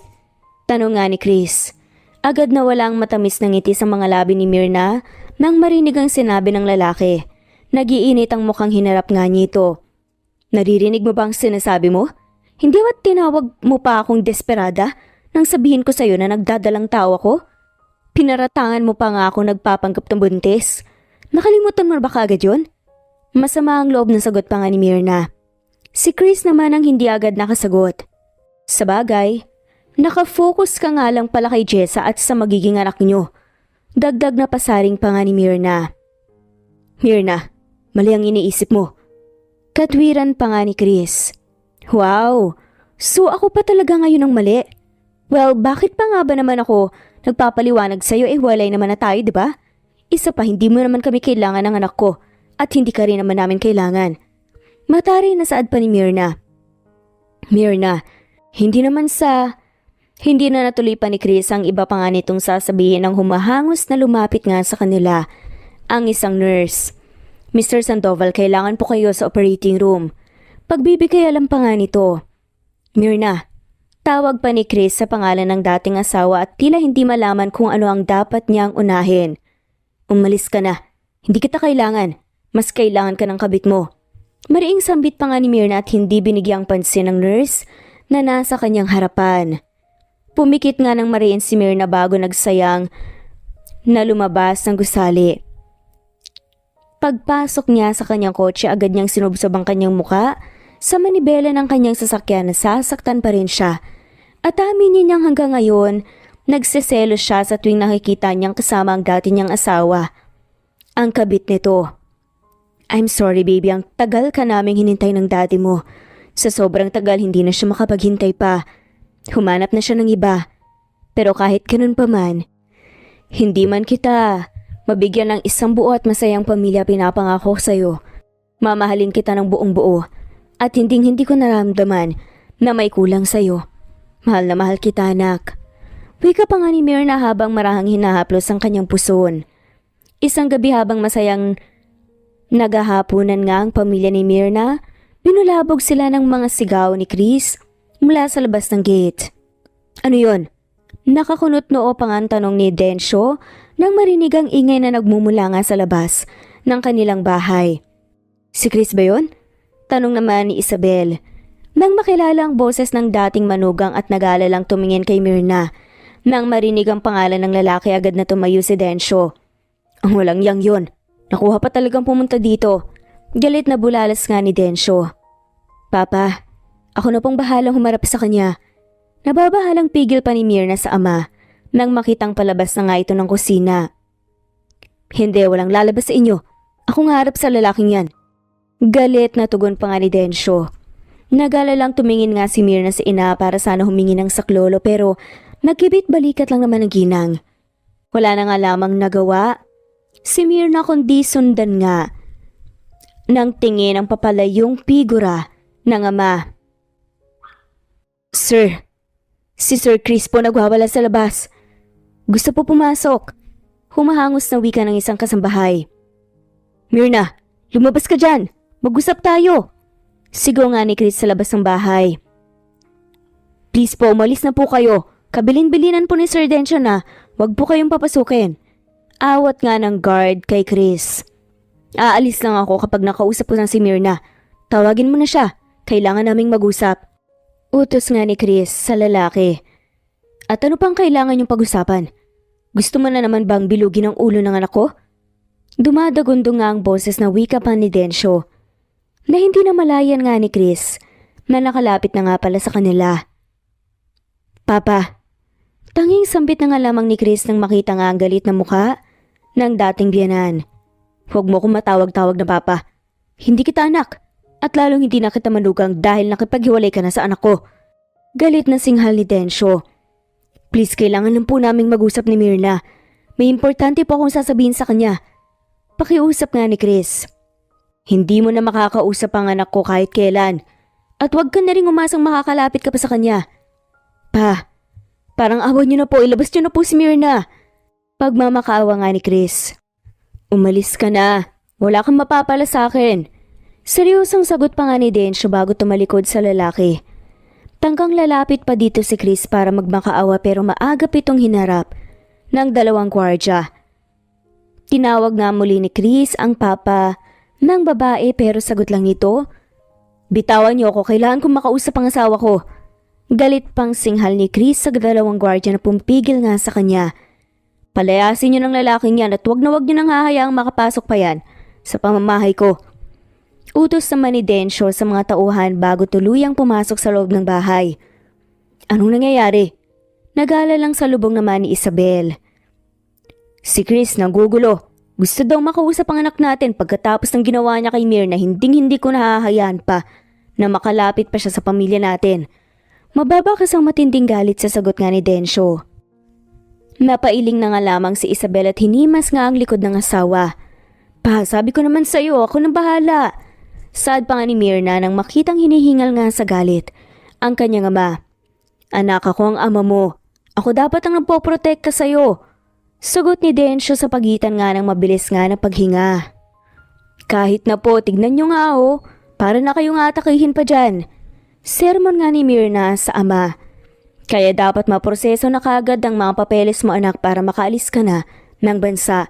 Tanong nga ni Chris. Agad na walang matamis na ngiti sa mga labi ni Myrna nang marinig ang sinabi ng lalaki. Nagiinit ang mukhang hinarap nga nito. Naririnig mo ba ang sinasabi mo? Hindi ba't tinawag mo pa akong desperada nang sabihin ko sa'yo na nagdadalang tao ako? Pinaratangan mo pa nga ako nagpapanggap ng buntis. Nakalimutan mo ba kaagad yun? Masama ang loob ng sagot pa nga ni Myrna. Si Chris naman ang hindi agad nakasagot. Sabagay, nakafocus ka nga lang pala kay Jessa at sa magiging anak nyo. Dagdag na pasaring pa nga ni Myrna. Myrna, mali ang iniisip mo. Katwiran pa nga ni Chris. Wow, so ako pa talaga ngayon ang mali. Well, bakit pa nga ba naman ako nagpapaliwanag sa'yo walay naman na tayo, di ba? Isa pa, hindi mo naman kami kailangan ng anak ko at hindi ka rin naman namin kailangan. Matari na saad pa ni Myrna. Myrna, hindi na natuloy pa ni Chris ang iba pa nga nitong sasabihin ng humahangos na lumapit nga sa kanila ang isang nurse. Mr. Sandoval, kailangan po kayo sa operating room. Pagbibigay alam pa nga nito. Myrna, tawag pa ni Chris sa pangalan ng dating asawa at tila hindi malaman kung ano ang dapat niyang unahin. Umalis ka na. Hindi kita kailangan. Mas kailangan ka ng kabit mo. Mariing sambit pa nga ni Myrna at hindi binigyang pansin ng nurse na nasa kanyang harapan. Pumikit nga ng mariin si Myrna bago nagsayang na lumabas ng gusali. Pagpasok niya sa kanyang kotse, agad niyang sinubsob ang kanyang muka sa manibela ng kanyang sasakyan na sasaktan pa rin siya. At aminin niyang hanggang ngayon, nagseselos siya sa tuwing nakikita niyang kasama ang dati niyang asawa, ang kabit nito. I'm sorry baby, ang tagal ka naming hinintay ng daddy mo. Sa sobrang tagal hindi na siya makapaghintay pa. Humanap na siya ng iba. Pero kahit ganun pa man, hindi man kita mabigyan ng isang buo at masayang pamilya pinapangako sa'yo. Mamahalin kita ng buong buo at hindi ko naramdaman na may kulang sa'yo. Mahal na mahal kita anak. Wika pa nga ni Myrna habang marahang hinahaplos ang kanyang puson. Isang gabi habang masayang naghahapunan nga ang pamilya ni Myrna, binulabog sila ng mga sigaw ni Chris mula sa labas ng gate. Ano yon? Nakakunot noo pang ang tanong ni Densyo nang marinig ang ingay na nagmumula nga sa labas ng kanilang bahay. Si Chris ba yun? Tanong naman ni Isabel. Nang makilala ang boses ng dating manugang at nag-aalalang tumingin kay Myrna, nang marinig ang pangalan ng lalaki agad na tumayo si Densyo. Ang walang yang yun. Nakuha pa talagang pumunta dito. Galit na bulalas nga ni Densyo. Papa, ako na pong bahalang humarap sa kanya. Nababahalang pigil pa ni Myrna sa ama nang makitang palabas na nga ito ng kusina. Hindi, walang lalabas sa inyo. Ako nga harap sa lalaking yan. Galit na tugon pa nga ni Densyo. Nag-alalang tumingin nga si Myrna sa ina para sana humingi ng saklolo pero nagkibit balikat lang naman ang ginang. Wala na nga lamang nagawa si Myrna kundi sundan nga nang tingin ang papalayong figura ng ama. Sir, si Sir Chris po nagwawala sa labas. Gusto po pumasok. Humahangos na wika ng isang kasambahay. Myrna, lumabas ka dyan. Mag-usap tayo. Sigaw nga ni Chris sa labas ng bahay. Please po, umalis na po kayo. Kabilin-bilinan po ni Sir Densyo na wag po kayong papasukin. Awat nga ng guard kay Chris. Aalis lang ako kapag nakausap ko ng si Myrna. Tawagin mo na siya. Kailangan naming mag-usap. Utos nga ni Chris sa lalaki. At ano pang kailangan yung pag-usapan? Gusto mo na naman bang bilugin ang ulo ng anak ko? Dumadagundo nga ang boses na wika pa ni Densyo. Na hindi na malayan nga ni Chris na nakalapit na nga pala sa kanila. Papa, tanging sambit na nga lamang ni Chris nang makita nga ang galit na mukha ng dating biyanan. Huwag mo kong matawag-tawag na papa. Hindi kita anak at lalong hindi na kita manugang dahil nakipaghiwalay ka na sa anak ko. Galit na singhal ni Densyo. Please, kailangan lang po naming mag-usap ni Myrna. May importante po akong sasabihin sa kanya. Pakiusap nga ni Chris. Hindi mo na makakausap ang anak ko kahit kailan. At huwag ka na rin umasang makakalapit ka pa sa kanya. Pa, parang awan niyo na po, ilabas niyo na po si Myrna. Pagmamakaawa nga ni Chris. Umalis ka na, wala kang mapapala sa akin. Seryosong sagot pa nga ni Densyo bago tumalikod sa lalaki. Tangkang lalapit pa dito si Chris para magmakaawa pero maagap itong hinarap ng dalawang gwardya. Tinawag nga muli ni Chris ang papa ng babae pero sagot lang nito, bitawan niyo ako, kailangan kong makausap ang asawa ko. Galit pang singhal ni Chris sa dalawang gwardya na pumpigil nga sa kanya. Palayasin niyo ng lalaking yan at wag niyo nang hahayaang makapasok pa yan sa pamamahay ko. Utos naman ni Densyo sa mga tauhan bago tuluyang pumasok sa loob ng bahay. Anong nangyayari? Nagala lang sa lubong naman ni Isabel. Si Chris nagugulo. Gusto daw makausap ang anak natin pagkatapos ng ginawa niya kay Myrna, hindi ko nahahayaan pa na makalapit pa siya sa pamilya natin. Mababa kasang matinding galit sa sagot nga ni Densyo. Napailing na nga lamang si Isabel at hinimas nga ang likod ng asawa. Pa, sabi ko naman sa'yo, ako nang bahala. Saad pa nga ni Myrna nang makitang hinihingal nga sa galit ang kanyang ama. Anak, ako ang ama mo. Ako dapat ang nagpoprotekta sa'yo. Sagot ni Densyo sa pagitan nga ng mabilis nga na paghinga. Kahit na po, tignan nyo nga para na kayong atakihin pa dyan. Sermon nga ni Myrna sa ama. Kaya dapat maproseso na kaagad ang mga papeles mo anak para makaalis ka na ng bansa.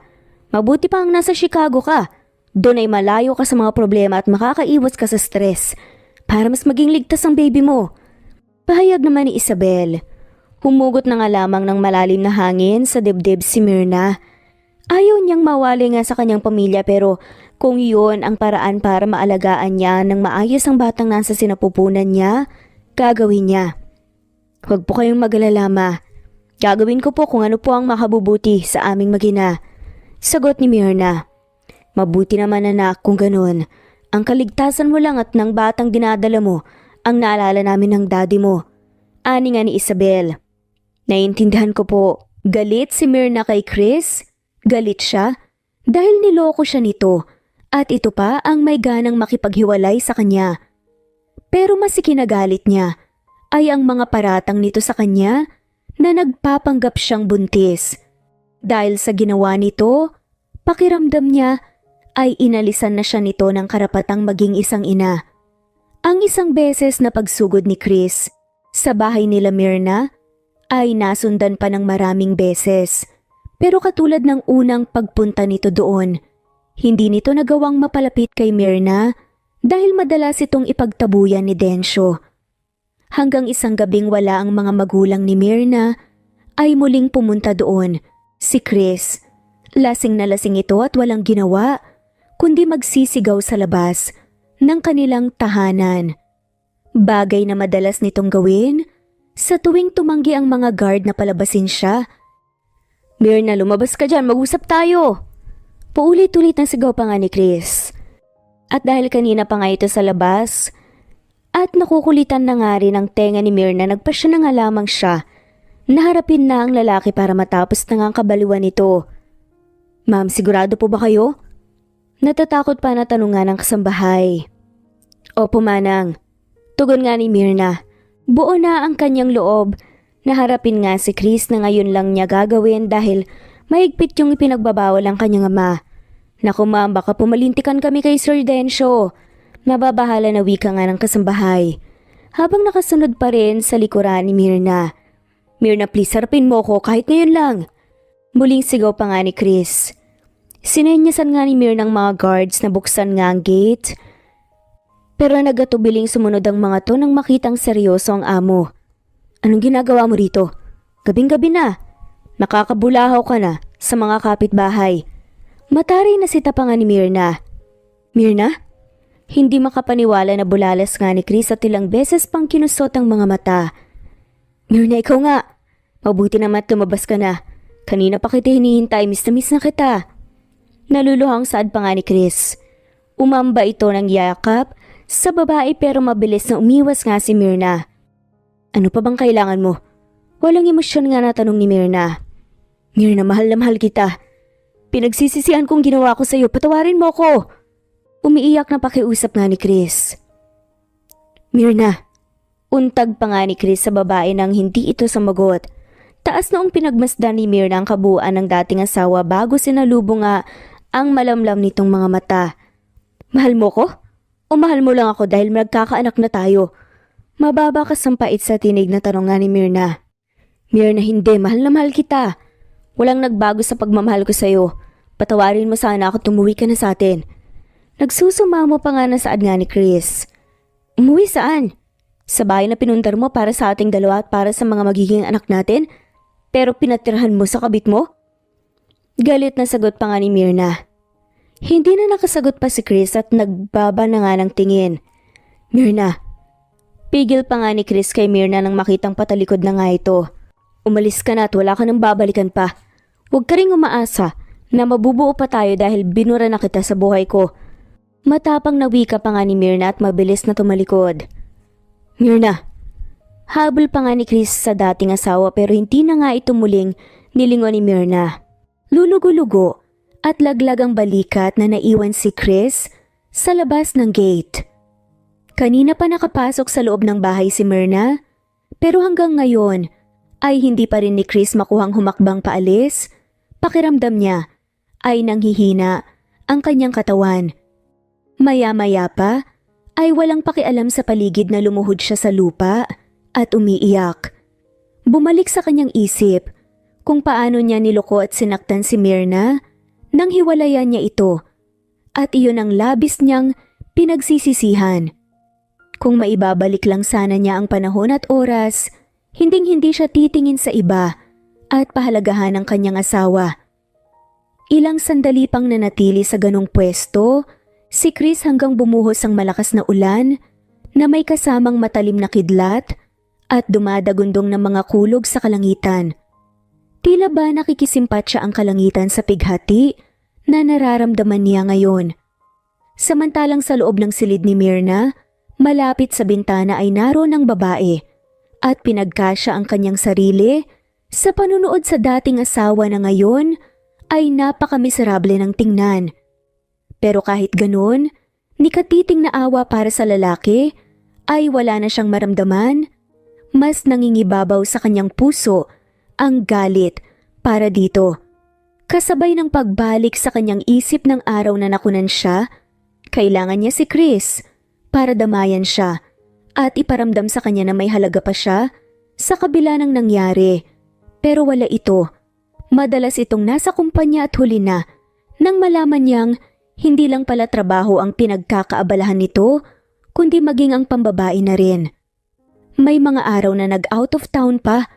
Mabuti pa ang nasa Chicago ka. Doon ay malayo ka sa mga problema at makakaiwas ka sa stress para mas maging ligtas ang baby mo. Pahayag naman ni Isabel. Humugot na nga lamang ng malalim na hangin sa dibdib si Myrna. Ayaw niyang mawali nga sa kanyang pamilya pero kung iyon ang paraan para maalagaan niya ng maayos ang batang nasa sinapupunan niya, gagawin niya. Huwag po kayong mag-alala, Ma. Gagawin ko po kung ano po ang makabubuti sa aming mag-ina. Sagot ni Myrna. Mabuti naman anak kung ganun. Ang kaligtasan mo lang at ng batang dinadala mo ang naalala namin ng daddy mo. Ani nga ni Isabel. Naiintindihan ko po. Galit si Myrna kay Chris? Galit siya? Dahil niloko siya nito at ito pa ang may ganang makipaghiwalay sa kanya. Pero mas ikinagalit niya ay ang mga paratang nito sa kanya na nagpapanggap siyang buntis. Dahil sa ginawa nito, pakiramdam niya ay inalisan na siya nito ng karapatang maging isang ina. Ang isang beses na pagsugod ni Chris sa bahay nila Myrna ay nasundan pa ng maraming beses. Pero katulad ng unang pagpunta nito doon, hindi nito nagawang mapalapit kay Myrna dahil madalas itong ipagtabuyan ni Densyo. Hanggang isang gabing wala ang mga magulang ni Myrna ay muling pumunta doon si Chris. Lasing na lasing ito at walang ginawa kundi magsisigaw sa labas ng kanilang tahanan. Bagay na madalas nitong gawin sa tuwing tumanggi ang mga guard na palabasin siya. Myrna, lumabas ka dyan, mag-usap tayo. Paulit-ulit ang sigaw pa nga ni Chris. At dahil kanina pa nga ito sa labas, at nakukulitan na nga rin ang tenga ni Myrna, nagpasya na nga lamang siya. Naharapin na ang lalaki para matapos na nga ang kabaliwan nito. Ma'am, sigurado po ba kayo? Natatakot pa na tanungan ng kasambahay. Opo, manang. Tugon nga ni Myrna. Buo na ang kanyang loob. Naharapin nga si Chris na ngayon lang niya gagawin dahil mahigpit yung ipinagbabawal ang kanyang ama. Naku ma'am, baka pumalintikan kami kay Sir Densyo. Nababahala na wika nga ng kasambahay. Habang nakasunod pa rin sa likuran ni Myrna. Myrna, please harapin mo ko kahit ngayon lang. Muling sigaw pa nga ni Chris. Sinenyasan nga ni Myrna ng mga guards na buksan nga ang gate. Pero nagatubiling sumunod ang mga to nang makitang seryoso ang amo. Anong ginagawa mo rito? Gabing-gabi na. Nakakabulahaw ka na sa mga kapitbahay. Matari na sita pa nga ni Myrna. Myrna? Hindi makapaniwala na bulalas nga ni Chris at ilang beses pang kinusot ang mga mata. Myrna, ikaw nga. Mabuti naman tumabas ka na. Kanina pa kita hinihintay, miss na kita. Naluluhang saad pa nga ni Chris. Umamba ito ng yakap sa babae pero mabilis na umiwas nga si Myrna. Ano pa bang kailangan mo? Walang emosyon nga na tanong ni Myrna. Myrna, mahal na mahal kita. Pinagsisisihan kong ginawa ko sa iyo, patawarin mo ko. Umiiyak na pakiusap nga ni Chris. Myrna, untag pa nga ni Chris sa babae nang hindi ito samagot. Taas noong pinagmasdan ni Myrna ang kabuuan ng dating asawa bago sinalubong nga ang malamlam nitong mga mata. Mahal mo ko? O mahal mo lang ako dahil magkakaanak na tayo? Mababa ka sampait sa tinig na tanong nga ni Myrna. Myrna, hindi. Mahal na mahal kita. Walang nagbago sa pagmamahal ko sa'yo. Patawarin mo sana ako, tumuwi ka na sa atin. Nagsusumamo pa nga na saad nga ni Chris. Umuwi saan? Sa bahay na pinundar mo para sa ating dalawa at para sa mga magiging anak natin? Pero pinatirhan mo sa kabit mo? Galit na sagot pa nga ni Myrna. Hindi na nakasagot pa si Chris at nagbaba na nga ng tingin. Myrna. Pigil pa nga ni Chris kay Myrna nang makitang patalikod na nga ito. Umalis ka na at wala ka nang babalikan pa. Huwag ka ring umaasa na mabubuo pa tayo dahil binura na kita sa buhay ko. Matapang na wika pa nga ni Myrna at mabilis na tumalikod. Myrna. Habol pa nga ni Chris sa dating asawa pero hindi na nga ito muling nilingon ni Myrna. Lulugo-lugo at laglag ang balikat na naiwan si Chris sa labas ng gate. Kanina pa nakapasok sa loob ng bahay si Myrna, pero hanggang ngayon ay hindi pa rin ni Chris makuhang humakbang paalis. Pakiramdam niya ay nanghihina ang kanyang katawan. Maya-maya pa ay walang pakialam sa paligid na lumuhod siya sa lupa at umiiyak. Bumalik sa kanyang isip kung paano niya niloko at sinaktan si Myrna nang hiwalayan niya ito at iyon ang labis niyang pinagsisisihan. Kung maibabalik lang sana niya ang panahon at oras, hinding-hindi siya titingin sa iba at pahalagahan ng kanyang asawa. Ilang sandali pang nanatili sa ganong pwesto, si Chris hanggang bumuhos ang malakas na ulan na may kasamang matalim na kidlat at dumadagundong ng mga kulog sa kalangitan. Tila ba nakikisimpat siya ang kalangitan sa pighati na nararamdaman niya ngayon. Samantalang sa loob ng silid ni Myrna, malapit sa bintana ay naroon ang babae at pinagkasya ang kanyang sarili sa panunood sa dating asawa na ngayon ay napakamiserable ng tingnan. Pero kahit ganun, ni katiting na awa para sa lalaki ay wala na siyang maramdaman. Mas nangingibabaw sa kanyang puso ang galit para dito. Kasabay ng pagbalik sa kanyang isip ng araw na nakunan siya, kailangan niya si Chris para damayan siya at iparamdam sa kanya na may halaga pa siya sa kabila ng nangyari. Pero wala ito. Madalas itong nasa kumpanya at huli na nang malaman niyang hindi lang pala trabaho ang pinagkakaabalahan nito, kundi maging ang pambabae na rin. May mga araw na nag-out of town pa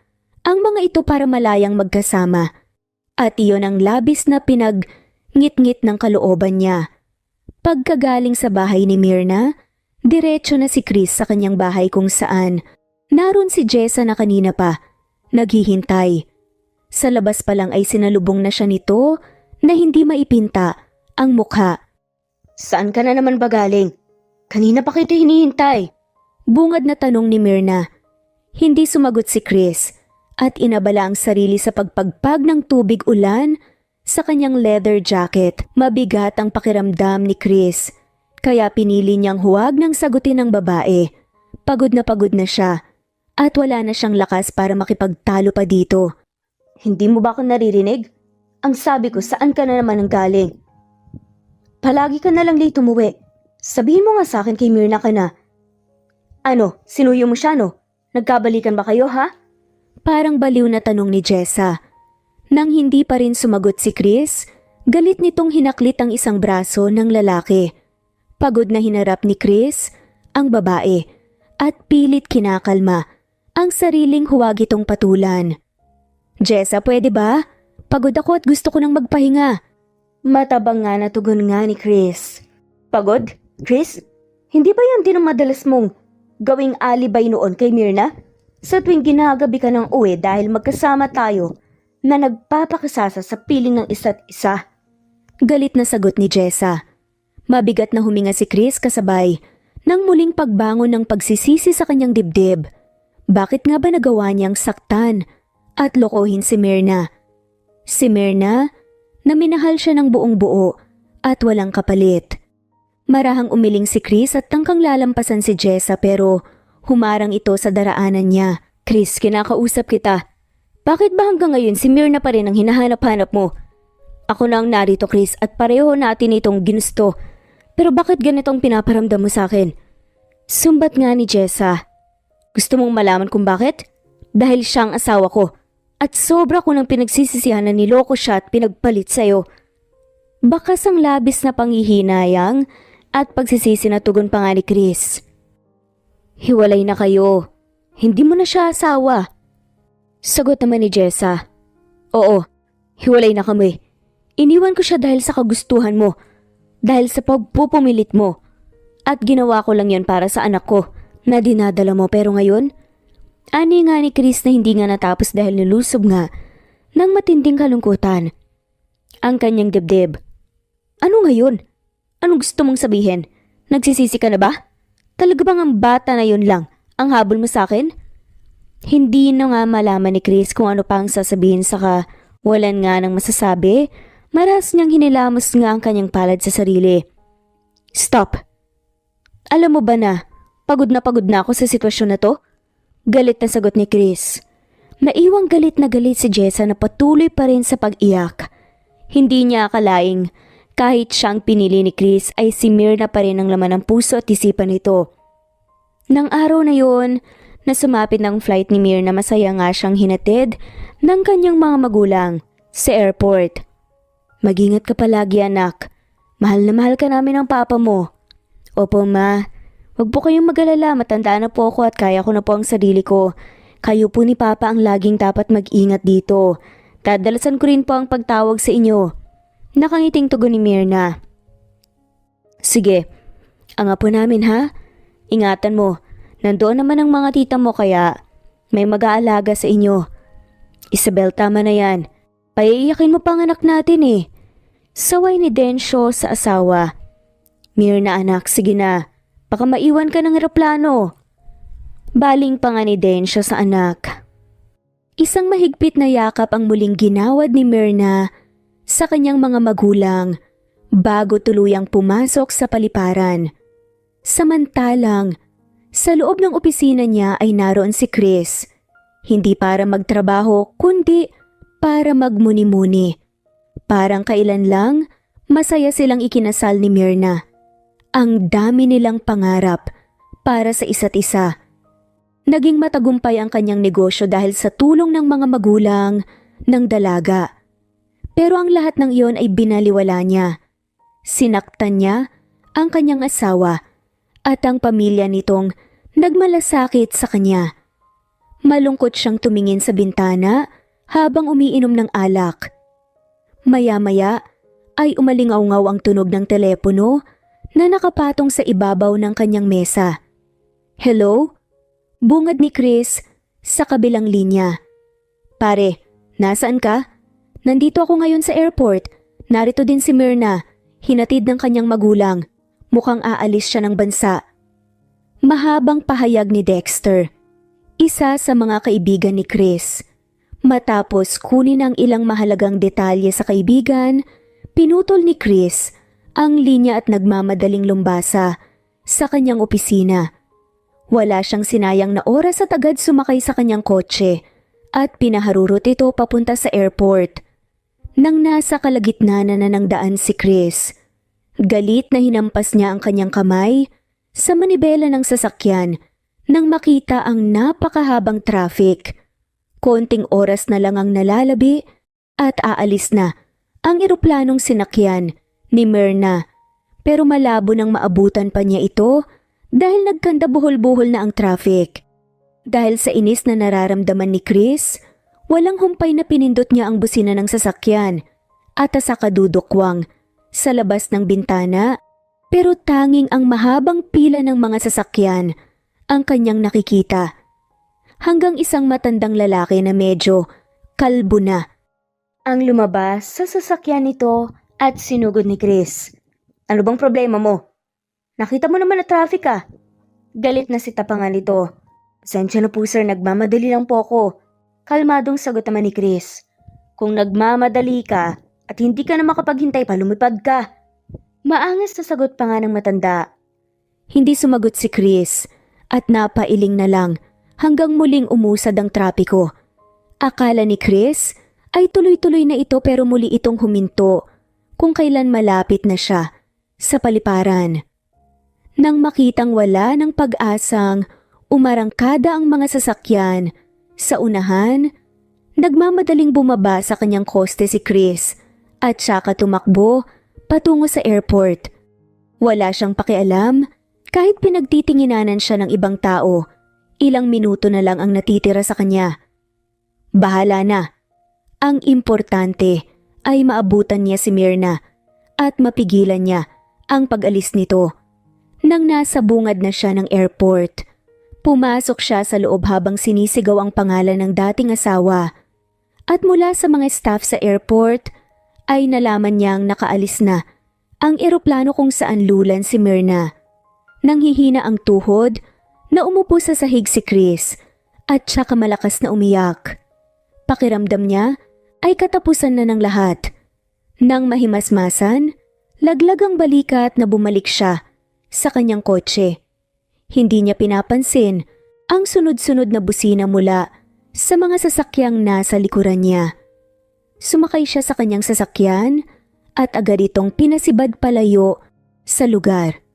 ang mga ito para malayang magkasama. At iyon ang labis na pinag-ngit-ngit ng kalooban niya. Pagkagaling sa bahay ni Myrna, diretso na si Chris sa kanyang bahay kung saan naroon si Jessa na kanina pa, naghihintay. Sa labas pa lang ay sinalubong na siya nito na hindi maipinta ang mukha. Saan ka na naman ba galing? Kanina pa kita hinihintay. Bungad na tanong ni Myrna. Hindi sumagot si Chris at inabala ang sarili sa pagpagpag ng tubig ulan sa kanyang leather jacket. Mabigat ang pakiramdam ni Chris, kaya pinili niyang huwag nang sagutin ng babae. Pagod na siya at wala na siyang lakas para makipagtalo pa dito. Hindi mo ba ako naririnig? Ang sabi ko, saan ka na naman ang galing? Palagi ka na lang late umuwi. Sabihin mo nga sa akin kay Myrna ka na. Ano, sinuyo mo siya no? Nagkabalikan ba kayo ha? Parang baliw na tanong ni Jessa. Nang hindi pa rin sumagot si Chris, galit nitong hinaklit ang isang braso ng lalaki. Pagod na hinarap ni Chris ang babae at pilit kinakalma ang sariling huwag itong patulan. Jessa, pwede ba? Pagod ako at gusto ko nang magpahinga. Matabang nga na tugon nga ni Chris. Pagod? Chris? Hindi ba yan din ang madalas mong gawing alibay noon kay Myrna? Sa tuwing ginagabi ka ng uwi dahil magkasama tayo na nagpapakasasa sa piling ng isa't isa. Galit na sagot ni Jessa. Mabigat na huminga si Chris kasabay nang muling pagbangon ng pagsisisi sa kanyang dibdib. Bakit nga ba nagawa niyang saktan at lokohin si Myrna? Si Myrna na minahal siya ng buong buo at walang kapalit. Marahang umiling si Chris at tangkang lalampasan si Jessa pero humarang ito sa daraanan niya. Chris, kinakausap kita. Bakit ba hanggang ngayon si Myrna pa rin ang hinahanap-hanap mo? Ako na ang narito, Chris, at pareho natin itong ginusto. Pero bakit ganitong pinaparamdam mo sa akin? Sumbat nga ni Jessa. Gusto mong malaman kung bakit? Dahil siya ang asawa ko. At sobra ko nang pinagsisisihan na niloko siya at pinagpalit sa'yo. Bakas ang labis na panghihinayang at pagsisisi na tugon pa nga ni Chris. Hiwalay na kayo. Hindi mo na siya asawa. Sagot naman ni Jessa. Oo, hiwalay na kami. Iniwan ko siya dahil sa kagustuhan mo. Dahil sa pagpupumilit mo. At ginawa ko lang yon para sa anak ko na dinadala mo pero ngayon, ani nga ni Chris na hindi nga natapos dahil nilusob nga ng matinding kalungkutan ang kanyang dibdib. Ano ngayon? Anong gusto mong sabihin? Nagsisisi ka na ba? Talaga bang ang bata na yun lang ang habol mo sa akin? Hindi na nga malaman ni Chris kung ano pa ang sasabihin saka walan nga ng masasabi. Marahas niyang hinilamos nga ang kanyang palad sa sarili. Stop! Alam mo ba na pagod na ako sa sitwasyon na to? Galit na sagot ni Chris. Naiwang galit na galit si Jessa na patuloy pa rin sa pag-iyak. Hindi niya akalaing kahit siyang pinili ni Chris ay si Myrna pa rin ang laman ng puso at isipan nito. Nang araw na yon, na sumapit ng flight ni Myrna, masaya nga siyang hinatid ng kanyang mga magulang sa airport. Mag-ingat ka palagi anak. Mahal na mahal ka namin ng papa mo. Opo ma. Huwag po kayong mag-alala, matanda na po ako at kaya ko na po ang sarili ko. Kayo po ni Papa ang laging dapat mag-ingat dito. Dadalasan ko rin po ang pagtawag sa inyo. Nakangiting tugon ni Myrna. Sige, ang apo namin ha? Ingatan mo, nandoon naman ang mga tita mo kaya May mag-aalaga sa inyo. Isabel, tama na yan. Paiiyakin mo pang anak natin eh. Saway ni Densyo sa asawa. Mirna anak, sige na. Baka maiwan ka ng eroplano. Baling pa nga ni Densyo sa anak. Isang mahigpit na yakap ang muling ginawad ni Mirna sa kanyang mga magulang bago tuluyang pumasok sa paliparan. Samantalang, sa loob ng opisina niya ay naroon si Chris. Hindi para magtrabaho kundi para magmuni-muni. Parang kailan lang, masaya silang ikinasal ni Mirna. Ang dami nilang pangarap para sa isa't isa. Naging matagumpay ang kanyang negosyo dahil sa tulong ng mga magulang ng dalaga. Pero ang lahat ng iyon ay binaliwala niya. Sinaktan niya ang kanyang asawa at ang pamilya nitong nagmalasakit sa kanya. Malungkot siyang tumingin sa bintana habang umiinom ng alak. Maya-maya ay umalingaw-ngaw ang tunog ng telepono na nakapatong sa ibabaw ng kanyang mesa. Hello? Bungad ni Chris sa kabilang linya. Pare, nasaan ka? Nandito ako ngayon sa airport. Narito din si Mirna. Hinatid ng kanyang magulang. Mukhang aalis siya ng bansa. Mahabang pahayag ni Dexter, isa sa mga kaibigan ni Chris. Matapos kunin ang ilang mahalagang detalye sa kaibigan, pinutol ni Chris ang linya at nagmamadaling lumbasa sa kanyang opisina. Wala siyang sinayang na oras at agad sumakay sa kanyang kotse at pinaharurot ito papunta sa airport. Nang nasa kalagitnaan na ng daan si Chris, galit na hinampas niya ang kanyang kamay sa manibela ng sasakyan nang makita ang napakahabang traffic. Konting oras na lang ang nalalabi at aalis na ang eroplanong sinakyan ni Mirna. Pero malabo nang maabutan pa niya ito dahil nagkanda buhol-buhol na ang traffic. Dahil sa inis na nararamdaman ni Chris, walang humpay na pinindot niya ang busina ng sasakyan at asakadudukwang sa labas ng bintana, pero tanging ang mahabang pila ng mga sasakyan ang kanyang nakikita. Hanggang isang matandang lalaki na medyo kalbo na Ang lumabas sa sasakyan nito at sinugod ni Chris. Ano bang problema mo? Nakita mo naman na traffic ah. Galit na si tapangan nito. Pasensya na po sir, nagmamadali lang po ako. Kalmadong sagot naman ni Chris. Kung nagmamadali ka at hindi ka na makapaghintay pa, lumipad ka. Maangas na sagot pa nga ng matanda. Hindi sumagot si Chris at napailing na lang hanggang muling umusad ang trapiko. Akala ni Chris ay tuloy-tuloy na ito pero muli itong huminto kung kailan malapit na siya sa paliparan. Nang makitang wala ng pag-asang umarangkada ang mga sasakyan sa unahan, nagmamadaling bumaba sa kanyang koste si Chris at saka tumakbo patungo sa airport. Wala siyang pakialam kahit pinagtitinginanan siya ng ibang tao. Ilang minuto na lang ang natitira sa kanya. Bahala na. Ang importante ay maabutan niya si Mirna at mapigilan niya ang pag-alis nito. Nang nasa bungad na siya ng airport, pumasok siya sa loob habang sinisigaw ang pangalan ng dating asawa. At mula sa mga staff sa airport ay nalaman niyang nakaalis na ang eroplano kung saan lulan si Mirna. Nanghihina ang tuhod na umupo sa sahig si Chris at saka malakas na umiyak. Pakiramdam niya ay katapusan na ng lahat. Nang mahimasmasan, laglag ang balikat na bumalik siya sa kanyang kotse. Hindi niya pinapansin ang sunod-sunod na busina mula sa mga sasakyang nasa likuran niya. Sumakay siya sa kanyang sasakyan at agad itong pinasibad palayo sa lugar.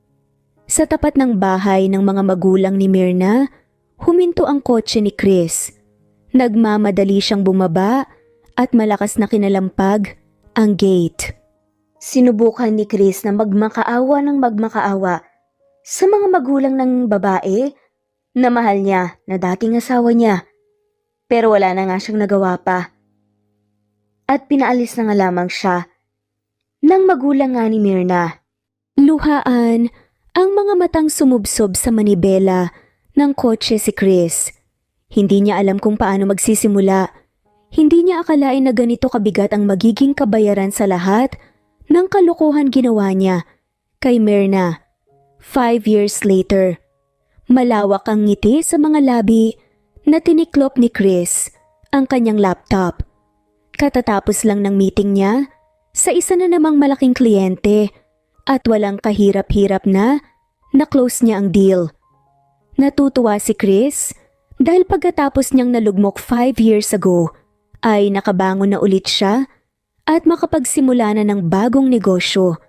Sa tapat ng bahay ng mga magulang ni Mirna, huminto ang kotse ni Chris. Nagmamadali siyang bumaba at malakas na kinalampag ang gate. Sinubukan ni Chris na magmakaawa ng magmakaawa sa mga magulang ng babae na mahal niya na dating asawa niya. Pero wala na nga siyang nagawa pa. At pinaalis na nga lamang siya ng magulang nga ni Mirna. Luhaan ang mga matang sumubsob sa manibela ng kotse si Chris. Hindi niya alam kung paano magsisimula. Hindi niya akalain na ganito kabigat ang magiging kabayaran sa lahat ng kalokohan ginawa niya kay Myrna. 5 years later, malawak ang ngiti sa mga labi na tiniklop ni Chris ang kanyang laptop. Katatapos lang ng meeting niya sa isa na namang malaking kliyente at walang kahirap-hirap na close niya ang deal. Natutuwa si Chris dahil pagkatapos niyang nalugmok 5 years ago ay nakabangon na ulit siya at makapagsimula na ng bagong negosyo.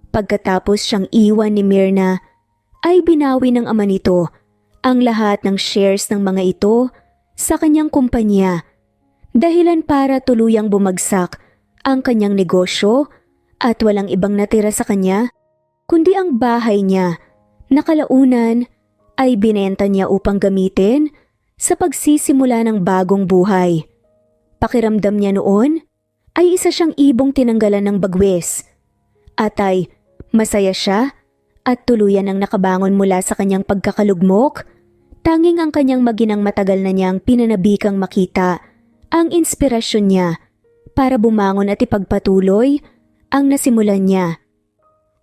Pagkatapos siyang iwan ni Myrna ay binawi ng ama nito ang lahat ng shares ng mga ito sa kanyang kumpanya, dahilan para tuluyang bumagsak ang kanyang negosyo at walang ibang natira sa kanya kundi ang bahay niya na kalaunan ay binenta niya upang gamitin sa pagsisimula ng bagong buhay. Pakiramdam niya noon ay isa siyang ibong tinanggalan ng bagwes at ay masaya siya at tuluyan ang nakabangon mula sa kanyang pagkakalugmok. Tanging ang kanyang maginang matagal na niyang pinanabikang makita ang inspirasyon niya para bumangon at ipagpatuloy ang nasimulan niya.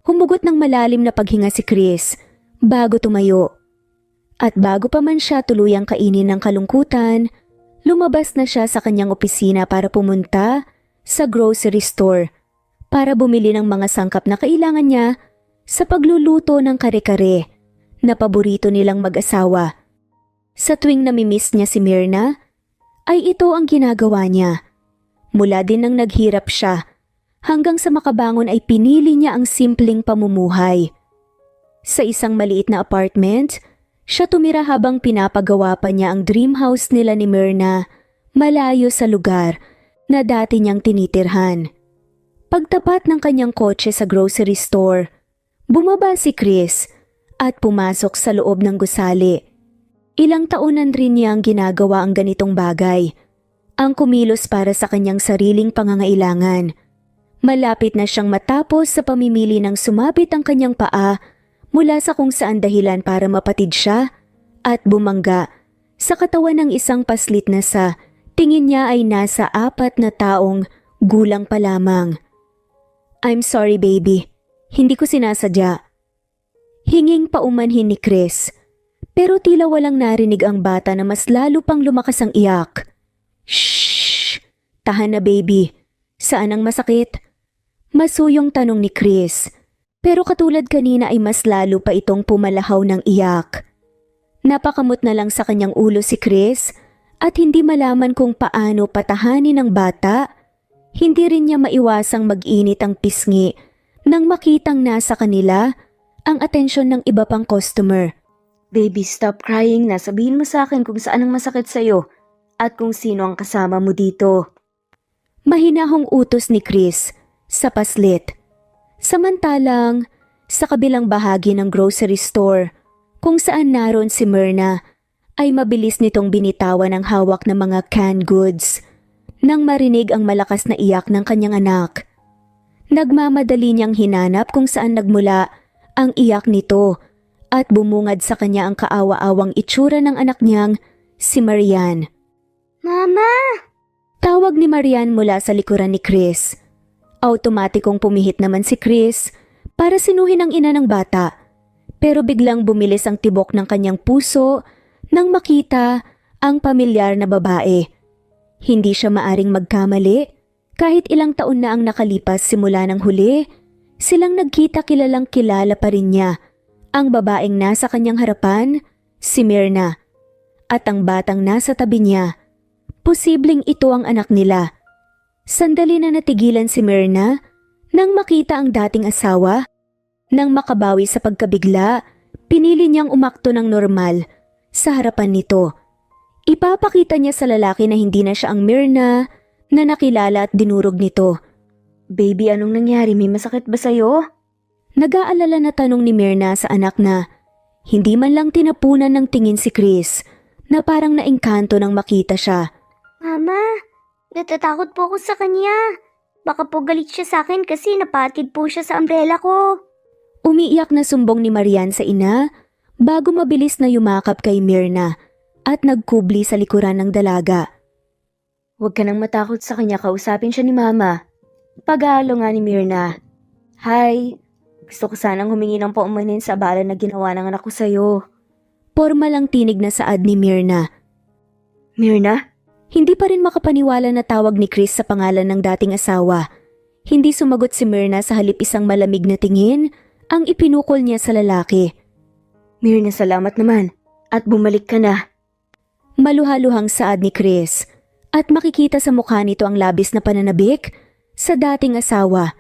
Humugot ng malalim na paghinga si Chris bago tumayo. At bago pa man siya tuluyang kainin ng kalungkutan, lumabas na siya sa kanyang opisina para pumunta sa grocery store para bumili ng mga sangkap na kailangan niya sa pagluluto ng kare-kare na paborito nilang mag-asawa. Sa tuwing namimiss niya si Myrna, ay ito ang ginagawa niya. Mula din nang naghirap siya, hanggang sa makabangon ay pinili niya ang simpleng pamumuhay. Sa isang maliit na apartment, siya tumira habang pinapagawa pa niya ang dream house nila ni Myrna, malayo sa lugar na dati niyang tinitirhan. Pagtapat ng kanyang kotse sa grocery store, bumaba si Chris at pumasok sa loob ng gusali. Ilang taonan rin niyang ginagawa ang ganitong bagay, ang kumilos para sa kanyang sariling pangangailangan. Malapit na siyang matapos sa pamimili ng sumabit ang kanyang paa mula sa kung saan dahilan para mapatid siya at bumangga sa katawan ng isang paslit na sa tingin niya ay nasa 4 na taong gulang pa lamang. "I'm sorry baby, hindi ko sinasadya." Hinging paumanhin ni Chris, pero tila walang narinig ang bata na mas lalo pang lumakas ang iyak. "Shh! Tahan na baby. Saan ang masakit?" Masuyong tanong ni Chris, pero katulad kanina ay mas lalo pa itong pumalahaw ng iyak. Napakamot na lang sa kanyang ulo si Chris at hindi malaman kung paano patahanin ng bata. Hindi rin niya maiwasang mag-init ang pisngi nang makitang nasa kanila ang atensyon ng iba pang customer. Baby, stop crying na. Sabihin mo sa akin kung saan ang masakit sa'yo at kung sino ang kasama mo dito. Mahinahong utos ni Chris sa paslit. Samantalang, sa kabilang bahagi ng grocery store, kung saan naroon si Myrna, ay mabilis nitong binitawan ang hawak ng mga canned goods nang marinig ang malakas na iyak ng kanyang anak. Nagmamadali niyang hinanap kung saan nagmula ang iyak nito at bumungad sa kanya ang kaawa-awang itsura ng anak niyang si Marian. Mama! Tawag ni Marian mula sa likuran ni Chris. Automatikong pumihit naman si Chris para sinuhin ang ina ng bata, pero biglang bumilis ang tibok ng kanyang puso nang makita ang pamilyar na babae. Hindi siya maaring magkamali. Kahit ilang taon na ang nakalipas simula ng huli, silang nagkita kilalang kilala pa rin niya. Ang babaeng nasa kanyang harapan, si Myrna. At ang batang nasa tabi niya, posibleng ito ang anak nila. Sandali na natigilan si Myrna nang makita ang dating asawa. Nang makabawi sa pagkabigla, pinili niyang umakto ng normal sa harapan nito. Ipapakita niya sa lalaki na hindi na siya ang Myrna na nakilala at dinurog nito. Baby, anong nangyari? May masakit ba sa'yo? Nag-aalala na tanong ni Myrna sa anak na hindi man lang tinapunan ng tingin si Chris na parang naengkanto nang makita siya. Mama, natatakot po ako sa kanya. Baka po galit siya sa akin kasi napatid po siya sa umbrella ko. Umiiyak na sumbong ni Marian sa ina bago mabilis na yumakap kay Myrna at nagkubli sa likuran ng dalaga. Huwag ka nang matakot sa kanya, kausapin siya ni Mama. Pag-aalo nga ni Myrna. Hi, gusto ko sanang humingi ng paumanin sa abala na ginawa ng anak ko sa'yo. Porma lang tinig na saad ni Myrna. Myrna? Hindi pa rin makapaniwala na tawag ni Chris sa pangalan ng dating asawa. Hindi sumagot si Myrna, sa halip isang malamig na tingin ang ipinukol niya sa lalaki. Myrna, salamat naman. At bumalik ka na. Maluhaluhang saad ni Chris at makikita sa mukha nito ang labis na pananabik sa dating asawa.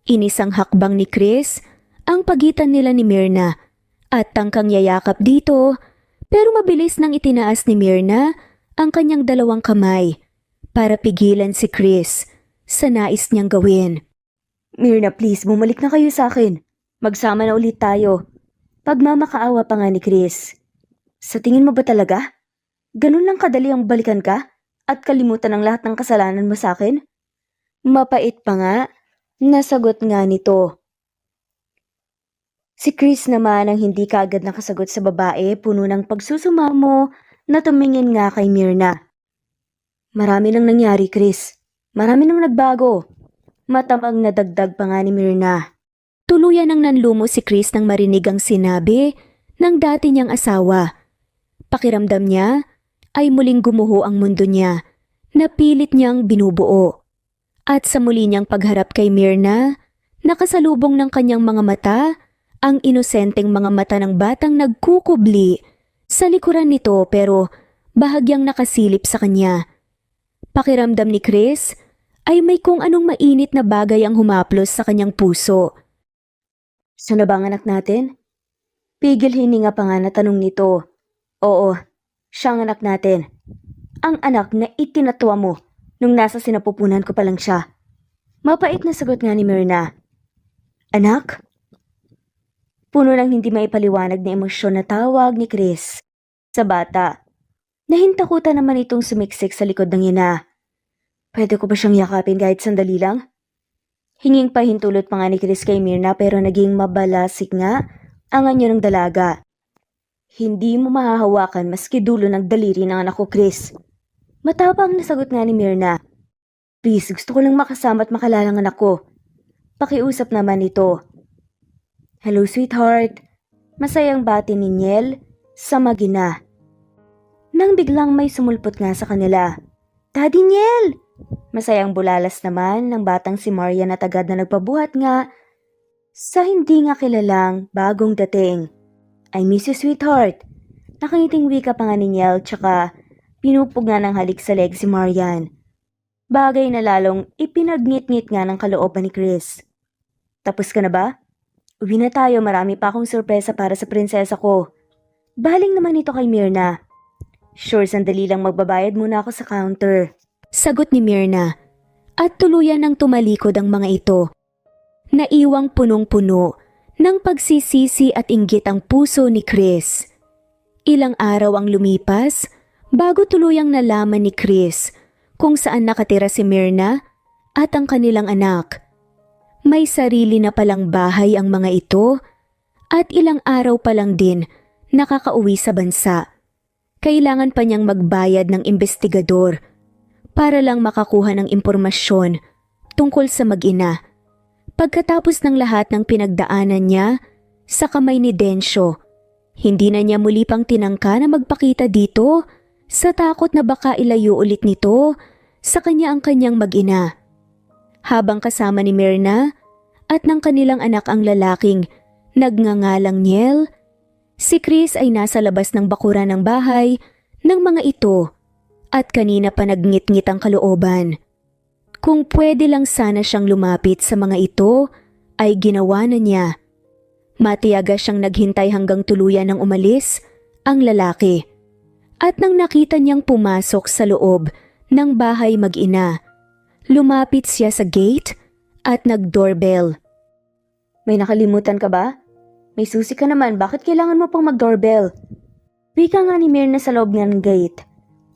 Inisang hakbang ni Chris ang pagitan nila ni Myrna at tangkang yayakap dito, pero mabilis nang itinaas ni Myrna ang kanyang dalawang kamay para pigilan si Chris sa nais niyang gawin. Myrna, please, bumalik na kayo sa akin. Magsama na ulit tayo. Pagmamakaawa pa nga ni Chris. Sa tingin mo ba talaga? Ganun lang kadali ang balikan ka at kalimutan ang lahat ng kasalanan mo sa akin? Mapait pa nga, nasagot nga nito. Si Chris naman ang hindi kaagad nakasagot sa babae, puno ng pagsusumamo na tumingin nga kay Myrna. Marami nang nangyari, Chris. Marami nang nagbago. Matamang nadagdag pa nga ni Myrna. Tuluyan nang nanlumo si Chris nang marinig ang sinabi ng dati niyang asawa. Pakiramdam niya ay muling gumuho ang mundo niya na pilit niyang binubuo. At sa muli niyang pagharap kay Myrna, nakasalubong ng kanyang mga mata ang inosenteng mga mata ng batang nagkukubli sa likuran nito, pero bahagyang nakasilip sa kanya. Pakiramdam ni Chris ay may kung anong mainit na bagay ang humaplos sa kanyang puso. Saan na ba ang anak natin? Pigil hininga pa nga na tanong nito. Oo, siya ang anak natin. Ang anak na itinatwa mo nung nasa sinapupunan ko pa lang siya. Mapait na sagot nga ni Myrna. Anak? Puno ng hindi maipaliwanag na emosyon na tawag ni Chris sa bata. Nahintakutan naman itong sumiksik sa likod ng ina. Pwede ko ba siyang yakapin kahit sandali lang? Hinging pahintulot pa nga ni Chris kay Myrna, pero naging mabalasik nga ang anyo ng dalaga. Hindi mo mahahawakan maski dulo ng daliri ng anak ko, Chris. Matapang nasagot nga ni Myrna. Please, gusto ko lang makasama at makalala ang anak ko. Pakiusap naman ito. Hello, sweetheart. Masayang bati ni Niel sa mag-ina. Nang biglang may sumulpot nga sa kanila. Daddy Niel! Masayang bulalas naman ng batang si Maria na tagad na nagpabuhat nga sa hindi nga kilalang bagong dating. I miss you, sweetheart. Nakangiting wika pa nga ni Niel, tsaka pinupog nga ng halik sa leg si Marian. Bagay na lalong ipinagngit-ngit nga ng kalooban ni Chris. Tapos ka na ba? Uwi na tayo, marami pa akong sorpresa para sa prinsesa ko. Baling naman ito kay Myrna. Sure, sandali lang, magbabayad muna ako sa counter. Sagot ni Myrna at tuluyan ng tumalikod ang mga ito. Naiwang punong-puno ng pagsisisi at inggit ang puso ni Chris. Ilang araw ang lumipas bago tuluyang nalaman ni Chris kung saan nakatira si Myrna at ang kanilang anak. May sarili na palang bahay ang mga ito at ilang araw pa lang din nakakauwi sa bansa. Kailangan pa niyang magbayad ng investigador para lang makakuha ng impormasyon tungkol sa mag-ina. Pagkatapos ng lahat ng pinagdaanan niya sa kamay ni Densyo, hindi na niya muli pang tinangka na magpakita dito sa takot na baka ilayo ulit nito sa kanya ang kanyang mag-ina. Habang kasama ni Myrna at ng kanilang anak ang lalaking nagngangalang Niel, si Chris ay nasa labas ng bakuran ng bahay ng mga ito at kanina pa nagngit-ngit ang kalooban. Kung pwede lang sana siyang lumapit sa mga ito, ay ginawa na niya. Matiyaga siyang naghintay hanggang tuluyan ng umalis ang lalaki. At nang nakita niyang pumasok sa loob ng bahay mag-ina, lumapit siya sa gate at nag-doorbell. May nakalimutan ka ba? May susi ka naman, bakit kailangan mo pang mag-doorbell? Wika nga ni Myrna sa loob ng gate.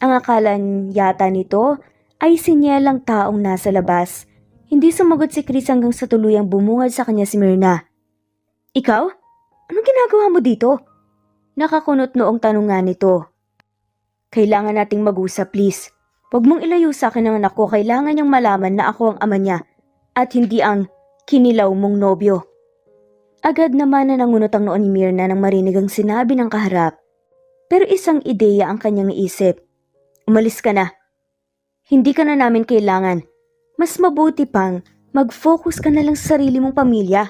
Ang akala yata nito ay sinyelang taong nasa labas. Hindi sumagot si Chris hanggang sa tuluyang bumungad sa kanya si Myrna. Ikaw? Anong ginagawa mo dito? Nakakunot noong tanong nga nito. Kailangan nating mag-usap, please. Huwag mong ilayo sa akin ang anak ko. Kailangan niyang malaman na ako ang ama niya at hindi ang kinilaw mong nobyo. Agad naman na nangunot ang noon ni Myrna nang marinig ang sinabi ng kaharap. Pero isang ideya ang kanyang naisip. Umalis ka na. Hindi ka na namin kailangan. Mas mabuti pang mag-focus ka na lang sa sarili mong pamilya.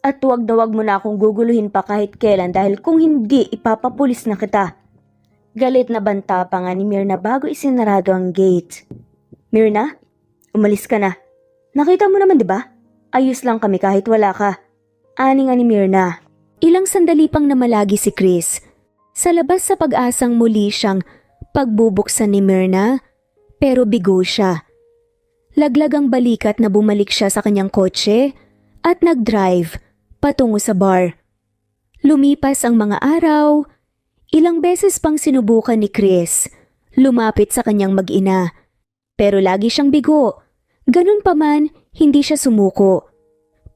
At huwag na huwag mo na akong guguluhin pa kahit kailan dahil kung hindi ipapapulis na kita. Galit na banta pa nga ni Myrna bago isinarado ang gate. Myrna, umalis ka na. Nakita mo naman 'di ba? Ayos lang kami kahit wala ka. Ani nga ni Myrna. Ilang sandali pang namalagi si Chris. Sa labas sa pag-asang muli siyang pagbubuksan ni Myrna, pero bigo siya. Laglag ang balikat na bumalik siya sa kanyang kotse at nag-drive patungo sa bar. Lumipas ang mga araw. Ilang beses pang sinubukan ni Chris lumapit sa kanyang mag-ina. Pero lagi siyang bigo. Ganun pa man, hindi siya sumuko.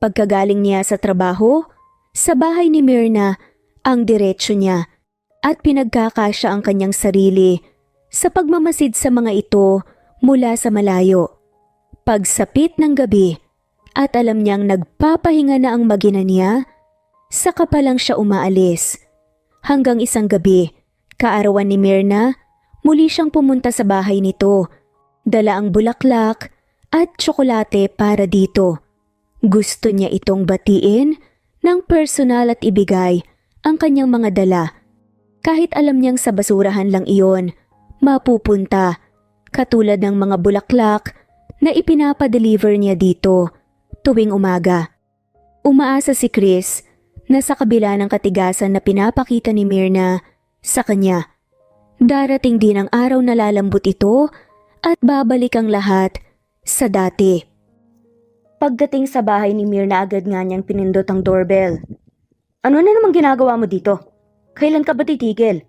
Pagkagaling niya sa trabaho, sa bahay ni Myrna ang diretsyo niya at pinagkakasya ang kanyang sarili sa pagmamasid sa mga ito mula sa malayo. Pagsapit ng gabi at alam niyang nagpapahinga na ang mag-ina niya, saka pa lang siya umaalis. Hanggang isang gabi, kaarawan ni Myrna, muli siyang pumunta sa bahay nito. Dala ang bulaklak at tsokolate para dito. Gusto niya itong batiin ng personal at ibigay ang kanyang mga dala. Kahit alam niyang sa basurahan lang iyon, mapupunta. Katulad ng mga bulaklak na ipinapadeliver niya dito tuwing umaga. Umaasa si Chris na sa kabila ng katigasan na pinapakita ni Myrna sa kanya, darating din ang araw na lalambot ito at babalik ang lahat sa dati. Pagdating sa bahay ni Myrna agad nga niyang pinindot ang doorbell. Ano na namang ginagawa mo dito? Kailan ka ba titigil?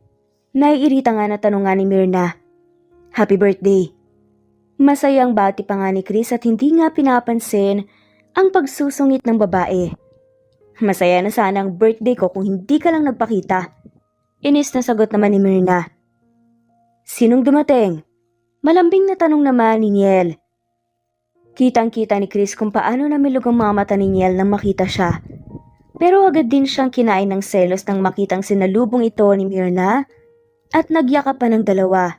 Naiirita nga na tanong nga ni Myrna. Happy birthday. Masayang bati pa nga ni Chris at hindi nga pinapansin ang pagsusungit ng babae. Masaya na sana ang birthday ko kung hindi ka lang nagpakita. Inis na sagot naman ni Myrna. Sinong dumating? Malambing na tanong naman ni Niel. Kitang-kita ni Chris kung paano namilog ang mga mata ni Niel nang makita siya. Pero agad din siyang kinain ng selos nang makitang sinalubong ito ni Myrna at nagyakap pa ng dalawa.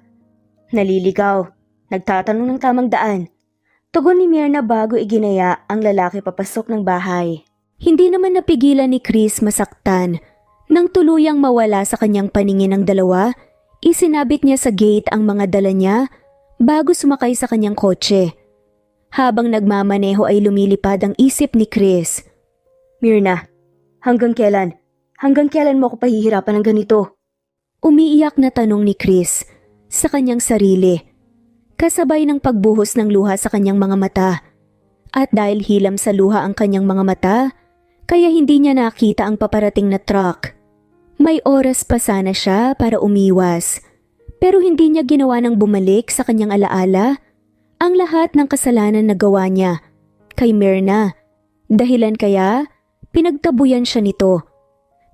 Naliligaw, nagtatanong ng tamang daan. Tugon ni Myrna bago iginaya ang lalaki papasok ng bahay. Hindi naman napigilan ni Chris masaktan. Nang tuluyang mawala sa kanyang paningin ng dalawa, isinabit niya sa gate ang mga dala niya bago sumakay sa kanyang kotse. Habang nagmamaneho ay lumilipad ang isip ni Chris. Myrna, hanggang kailan? Hanggang kailan mo ako pahihirapan ng ganito? Umiiyak na tanong ni Chris sa kanyang sarili. Kasabay ng pagbuhos ng luha sa kanyang mga mata. At dahil hilam sa luha ang kanyang mga mata, kaya hindi niya nakita ang paparating na truck. May oras pa sana siya para umiwas, pero hindi niya ginawa ng bumalik sa kanyang alaala ang lahat ng kasalanan na gawa niya kay Myrna. Dahilan kaya pinagtabuyan siya nito.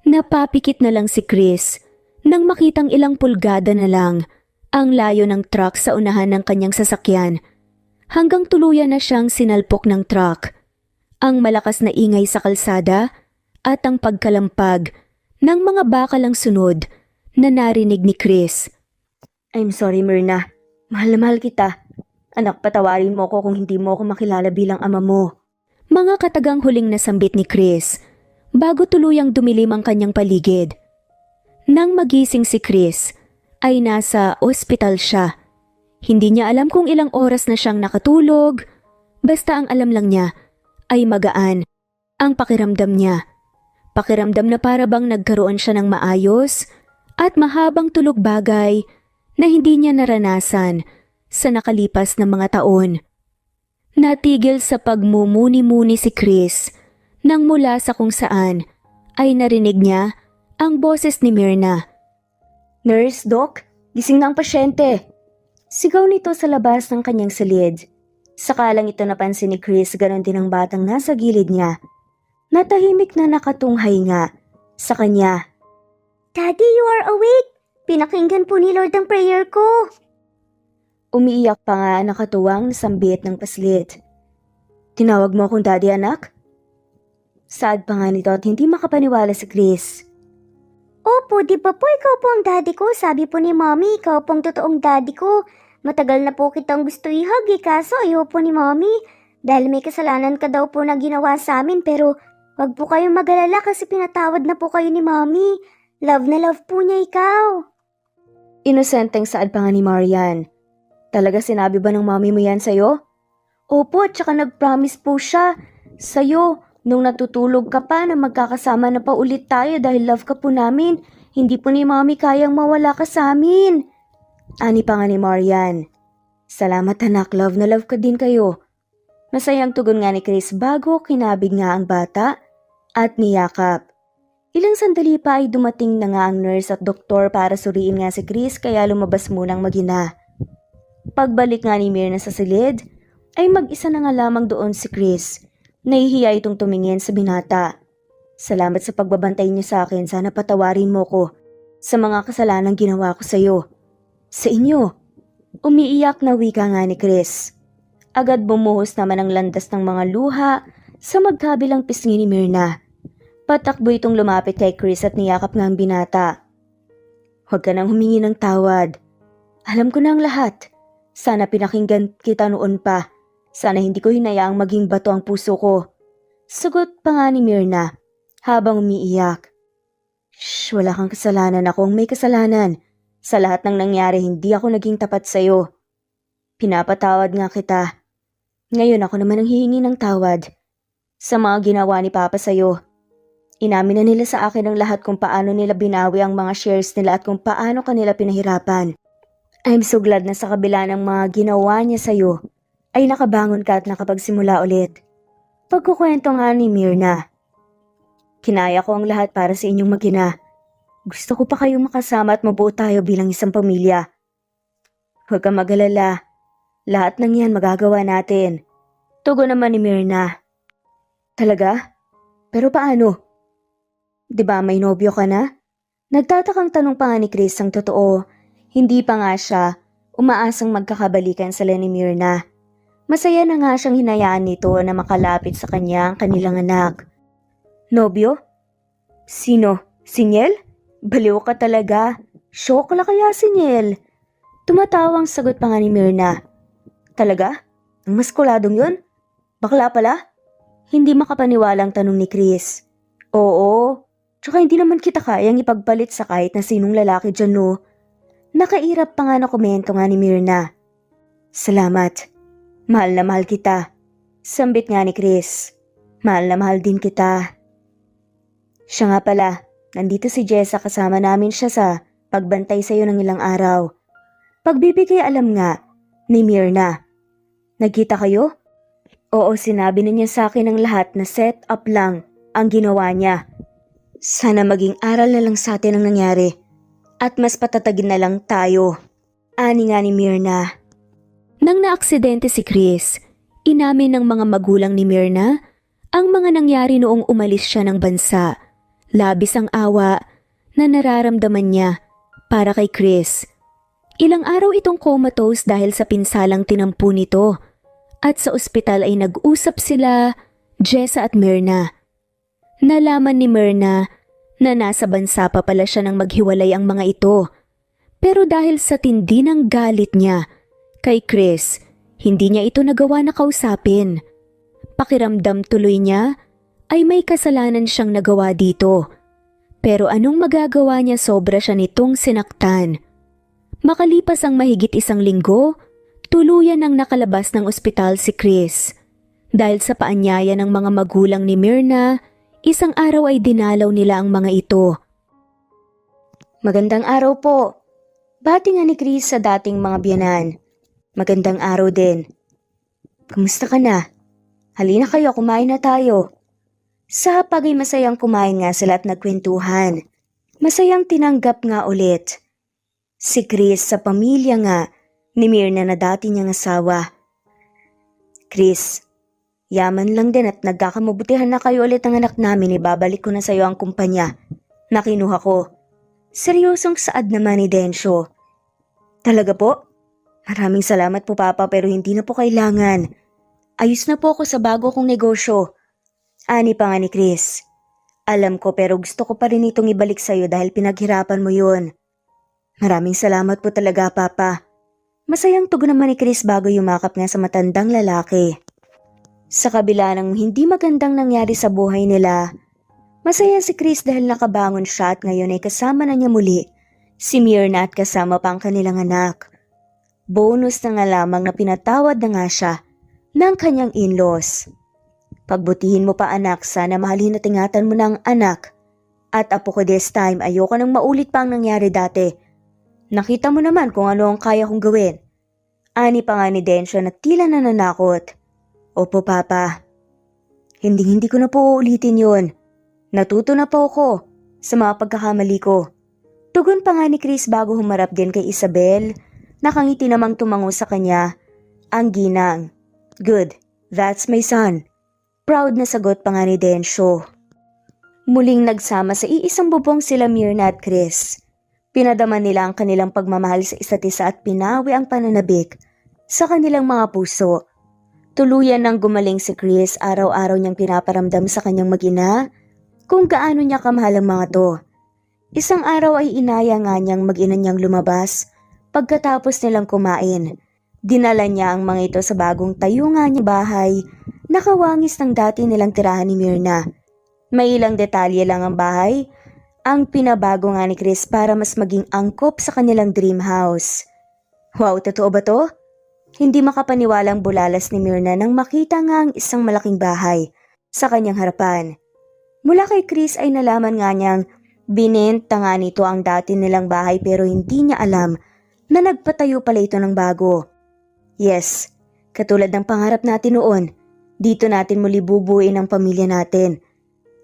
Napapikit na lang si Chris nang makitang ilang pulgada na lang ang layo ng truck sa unahan ng kanyang sasakyan, hanggang tuluyan na siyang sinalpok ng truck. Ang malakas na ingay sa kalsada at ang pagkalampag ng mga bakalang sunod na narinig ni Chris. I'm sorry, Myrna. Mahal na mahal kita. Anak, patawarin mo ko kung hindi mo ako makilala bilang ama mo. Mga katagang huling nasambit ni Chris bago tuluyang dumilim ang kanyang paligid. Nang magising si Chris, ay nasa ospital siya. Hindi niya alam kung ilang oras na siyang nakatulog, basta ang alam lang niya ay magaan ang pakiramdam niya. Pakiramdam na para bang nagkaroon siya ng maayos at mahabang tulog bagay na hindi niya naranasan sa nakalipas na mga taon. Natigil sa pagmumuni-muni si Chris nang mula sa kung saan ay narinig niya ang boses ni Myrna. Nurse, Doc, gising na ang pasyente. Sigaw nito sa labas ng kanyang silid. Sakalang ito napansin ni Chris, ganon din ang batang nasa gilid niya. Natahimik na nakatunghay nga sa kanya. Daddy, you are awake? Pinakinggan po ni Lord ang prayer ko. Umiiyak pa nga nakatuwang nasambit ng paslit. Tinawag mo akong daddy, anak? Saad pa nga nito at hindi makapaniwala si Chris. Opo, di ba po ikaw po ang daddy ko? Sabi po ni Mommy, ikaw po ang totoong daddy ko. Matagal na po kitang gusto ihag kaso ayaw po ni Mommy. Dahil may kasalanan ka daw po na ginawa sa amin pero wag po kayong mag-alala kasi pinatawad na po kayo ni Mommy. Love na love po niya ikaw. Inosenteng saad pa nga ni Marian. Talaga sinabi ba ng mommy mo yan sa'yo? Opo, tsaka nag-promise po siya sa'yo nung natutulog ka pa na magkakasama na pa ulit tayo dahil love ka po namin. Hindi po ni mommy kayang mawala ka sa amin. Ani pa nga ni Marian. Salamat anak, love na love ka din kayo. Masayang tugon nga ni Chris bago kinabig nga ang bata at niyakap. Ilang sandali pa ay dumating na nga ang nurse at doktor para suriin nga si Chris kaya lumabas munang mag-ina. Pagbalik nga ni Myrna sa silid, ay mag-isa na nga lamang doon si Chris. Nahihiya itong tumingin sa binata. Salamat sa pagbabantay niyo sa akin, sana patawarin mo ko sa mga kasalanang ginawa ko sa iyo. Sa inyo. Umiiyak na wika nga ni Chris. Agad bumuhos naman ang landas ng mga luha sa magkabilang pisngi ni Myrna. Patakbo itong lumapit kay Chris at niyakap nga ang binata. Huwag ka nang humingi ng tawad. Alam ko na ang lahat. Sana pinakinggan kita noon pa. Sana hindi ko hinayaang maging bato ang puso ko. Sugot pa nga ni Myrna habang umiiyak. Shh, wala kang kasalanan, akong may kasalanan. Sa lahat ng nangyari, hindi ako naging tapat sa'yo. Pinapatawad nga kita. Ngayon ako naman ang hihingi ng tawad. Sa mga ginawa ni Papa sa'yo. Inamin na nila sa akin ang lahat kung paano nila binawi ang mga shares nila at kung paano kanila pinahirapan. I'm so glad na sa kabila ng mga ginawa niya sa'yo, ay nakabangon ka at nakapagsimula ulit. Pagkukwento nga ni Myrna. Kinaya ko ang lahat para sa inyong mag-ina. Gusto ko pa kayong makasama at mabuo tayo bilang isang pamilya. Huwag kang mag-alala. Lahat ng yan magagawa natin. Tugon naman ni Myrna. Talaga? Pero paano? Diba may nobyo ka na? Nagtatakang tanong pa nga ni Chris ang totoo. Hindi pa nga siya umaasang magkakabalikan sila ni Myrna. Masaya na nga siyang hinayaan nito na makalapit sa kanya ang kanilang anak. Nobyo? Sino? Sinyel? Baliw ka talaga. Shock la kaya Sinyel? Tumatawang sagot pa nga ni Myrna. Talaga? Ang maskuladong yun? Bakla pala? Hindi makapaniwalang tanong ni Chris. Oo. Tsaka hindi naman kita kayang ipagpalit sa kahit na sinong lalaki dyan, no? Nakairap pa nga na komento nga ni Myrna. Salamat. Mahal na mahal kita. Sambit nga ni Chris. Mahal na mahal din kita. Siya nga pala, nandito si Jessa kasama namin siya sa pagbantay sa'yo ng ilang araw. Pagbibigay alam nga ni Myrna. Nagkita kayo? Oo, sinabi niya sa akin ang lahat na set up lang ang ginawa niya. Sana maging aral na lang sa atin ang nangyari at mas patatagin na lang tayo. Ani nga ni Myrna. Nang naaksidente si Chris, inamin ng mga magulang ni Myrna ang mga nangyari noong umalis siya ng bansa. Labis ang awa na nararamdaman niya para kay Chris. Ilang araw itong comatose dahil sa pinsalang tinampu nito at sa ospital ay nag-usap sila, Jessa at Myrna. Nalaman ni Myrna na nasa bansa pa pala siya nang maghiwalay ang mga ito. Pero dahil sa tindi ng galit niya kay Chris, hindi niya ito nagawa na kausapin. Pakiramdam tuloy niya ay may kasalanan siyang nagawa dito. Pero anong magagawa niya, sobra siya nitong sinaktan. Makalipas ang mahigit 1 linggo, tuluyan ang nakalabas ng ospital si Chris. Dahil sa paanyaya ng mga magulang ni Myrna, isang araw ay dinalaw nila ang mga ito. Magandang araw po. Bati nga ni Chris sa dating mga biyanan. Magandang araw din. Kumusta ka na? Halina kayo, kumain na tayo. Sa hapag ay masayang kumain nga sila at nagkwentuhan. Masayang tinanggap nga ulit. Si Chris sa pamilya nga ni Myrna na dati niyang asawa. Chris, yaman lang din at nagkakamabutihan na kayo ulit ang anak namin, ibabalik ko na sa iyo ang kumpanya na kinuha ko. Seryosong saad naman ni Densyo. Talaga po? Maraming salamat po Papa pero hindi na po kailangan. Ayos na po ako sa bago kong negosyo. Ani pa nga ni Chris. Alam ko pero gusto ko pa rin itong ibalik sa'yo dahil pinaghirapan mo yun. Maraming salamat po talaga Papa. Masayang tugon naman ni Chris bago yumakap nga sa matandang lalaki. Sa kabila ng hindi magandang nangyari sa buhay nila, masaya si Chris dahil nakabangon siya at ngayon ay kasama na niya muli si Myrna at kasama pa ang kanilang anak. Bonus na nga lamang na pinatawad na nga siya ng kanyang in-laws. Pagbutihin mo pa anak, sana mahalin at ingatan mo ng anak. At apo ko this time, ayoko nang maulit pa ang nangyari dati. Nakita mo naman kung ano ang kaya kong gawin. Ani pa nga ni Densyo na tila nananakot. Opo Papa. Hindi ko na po uulitin yun. Natuto na po ako sa mga pagkakamali ko. Tugon pa nga ni Chris bago humarap din kay Isabel. Nakangiti namang tumango sa kanya ang ginang. Good, that's my son. Proud na sagot pa nga ni Densyo. Muling nagsama sa iisang bubong sila Myrna at Chris. Pinadaman nila ang kanilang pagmamahal sa isa't isa at pinawi ang pananabik sa kanilang mga puso. Tuluyan nang gumaling si Chris, araw-araw niyang pinaparamdam sa kanyang mag-ina kung gaano niya kamahal ang mga to. Isang araw ay inaya nga niyang mag-ina niyang lumabas pagkatapos nilang kumain. Dinala niya ang mga ito sa bagong tayo nga niyang bahay, nakawangis ng dati nilang tirahan ni Myrna. May ilang detalye lang ang bahay, ang pinabago nga ni Chris para mas maging angkop sa kanilang dream house. Wow, totoo ba to? Hindi makapaniwalang bulalas ni Myrna nang makita nga ang isang malaking bahay sa kanyang harapan. Mula kay Chris ay nalaman nga niyang binenta nga nito ang dati nilang bahay pero hindi niya alam na nagpatayo pala ito ng bago. Yes, katulad ng pangarap natin noon, dito natin muli bubuuin ang pamilya natin.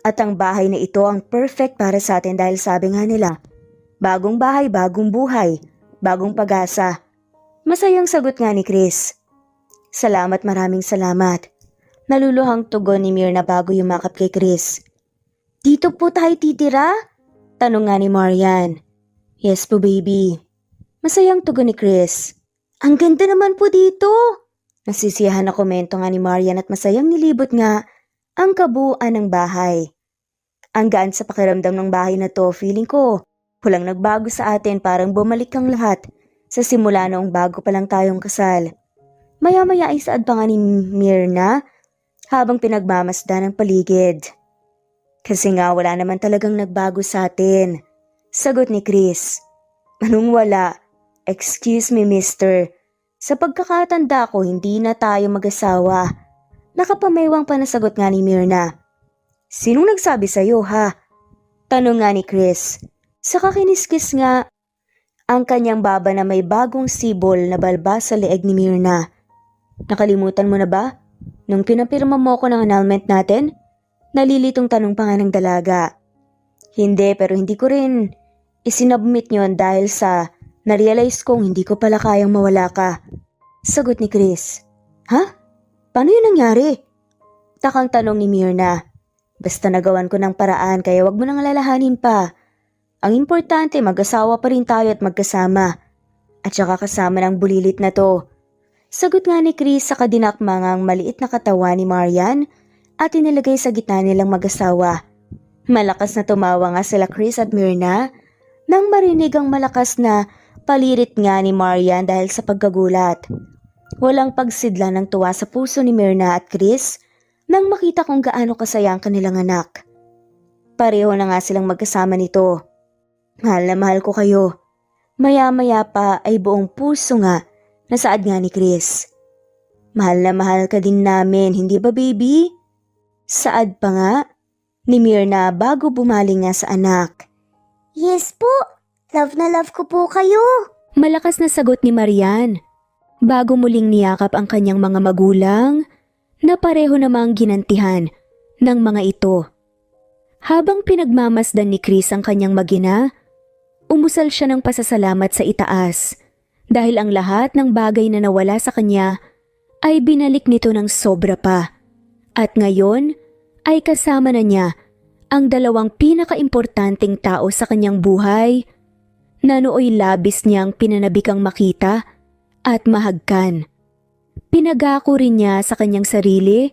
At ang bahay na ito ang perfect para sa atin dahil sabi nga nila, bagong bahay, bagong buhay, bagong pag-asa. Masayang sagot nga ni Chris. Salamat, maraming salamat. Naluluhang tugon ni Myrna bago yumakap kay Chris. Dito po tayo titira? Tanong nga ni Marian. Yes po baby. Masayang tugon ni Chris. Ang ganda naman po dito. Nasisiyahan na komento nga ni Marian at masayang nilibot nga ang kabuuan ng bahay. Ang gaan sa pakiramdam ng bahay na to, feeling ko, walang nagbago sa atin, parang bumalik ang lahat sa simula noong bago pa lang tayong kasal. Maya-maya ay saad pa nga ni Myrna habang pinagmamasdan ang paligid. Kasi nga wala naman talagang nagbago sa atin. Sagot ni Chris. Anong wala? Excuse me mister. Sa pagkakatanda ko, hindi na tayo mag-asawa. Nakapameywang pa na sagot nga ni Myrna. Sinong nagsabi sa'yo ha? Tanong nga ni Chris. Saka kiniskis nga ang kanyang baba na may bagong sibol na balba sa leeg ni Myrna. Nakalimutan mo na ba? Nung pinapirma mo ko ng annulment natin? Nalilitong tanong pa nga ng dalaga. Hindi, pero hindi ko rin isinubmit yon dahil sa narealize kong hindi ko pala kayang mawala ka. Sagot ni Chris. Ha? Paano yun nangyari? Takang tanong ni Myrna. Basta nagawan ko ng paraan kaya wag mo nang alalahanin pa. Ang importante mag-asawa pa rin tayo at magkasama. At saka kasama ng bulilit na to. Sagot nga ni Chris sa kadinakmangang maliit na katawan ni Marian at inilagay sa gitna nilang mag-asawa. Malakas na tumawa nga sila Chris at Myrna nang marinig ang malakas na palirit nga ni Marian dahil sa pagkagulat. Walang pagsidla ng tuwa sa puso ni Myrna at Chris nang makita kung gaano kasaya ang kanilang anak. Pareho na nga silang magkasama nito. Mahal na mahal ko kayo. Maya-maya pa ay buong puso nga nasaad nga ni Chris. Mahal na mahal ka din namin, hindi ba baby? Saad pa nga ni Myrna bago bumaling nga sa anak. Yes po, love na love ko po kayo. Malakas na sagot ni Marian. Bago muling niyakap ang kanyang mga magulang na pareho namang ginantihan ng mga ito. Habang pinagmamasdan ni Chris ang kanyang mag-ina, umusal siya ng pasasalamat sa itaas dahil ang lahat ng bagay na nawala sa kanya ay binalik nito ng sobra pa. At ngayon ay kasama na niya ang dalawang pinakaimportanteng tao sa kanyang buhay na nooy labis niyang pinanabikang makita at mahagkan. Pinagako rin niya sa kanyang sarili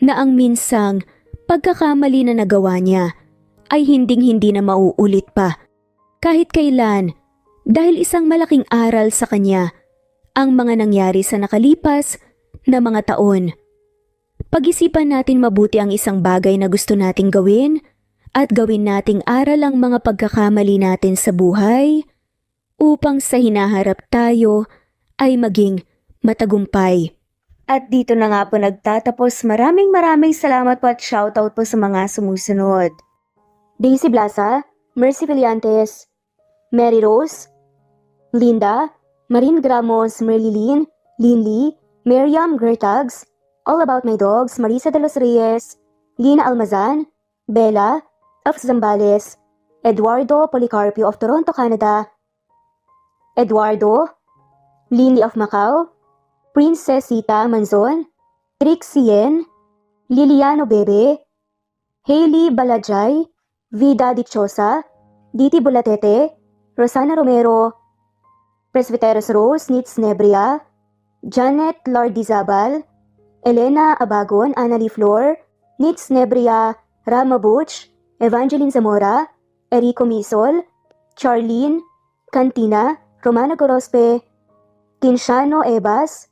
na ang minsang pagkakamali na nagawa niya ay hinding-hindi na mauulit pa kahit kailan, dahil isang malaking aral sa kanya ang mga nangyari sa nakalipas na mga taon. Pag-isipan natin mabuti ang isang bagay na gusto nating gawin at gawin nating aral ang mga pagkakamali natin sa buhay upang sa hinaharap tayo ay maging matagumpay. At dito na nga po nagtatapos. Maraming salamat po at shoutout po sa mga sumusunod. Daisy Blasa, Mercy Villantes, Mary Rose, Linda, Marin Gramos, Merlilin, Linley, Miriam Gertags, All About My Dogs, Marisa de los Reyes, Lina Almazan, Bella, of Zambales, Eduardo Policarpio of Toronto, Canada, Eduardo, Lindy of Macau, Princess Sita Manzon, Trixien, Liliano Bebe, Hailey Balajay, Vida Dichosa, Diti Bulatete, Rosana Romero, Presbyteros Rose, Nitz Nebria, Janet Lardizabal, Elena Abagon, Annalie Flor, Nitz Nebria, Rama Butch, Evangeline Zamora, Erico Misol, Charlene, Cantina, Romana Gorospe, Kinshano Ebas,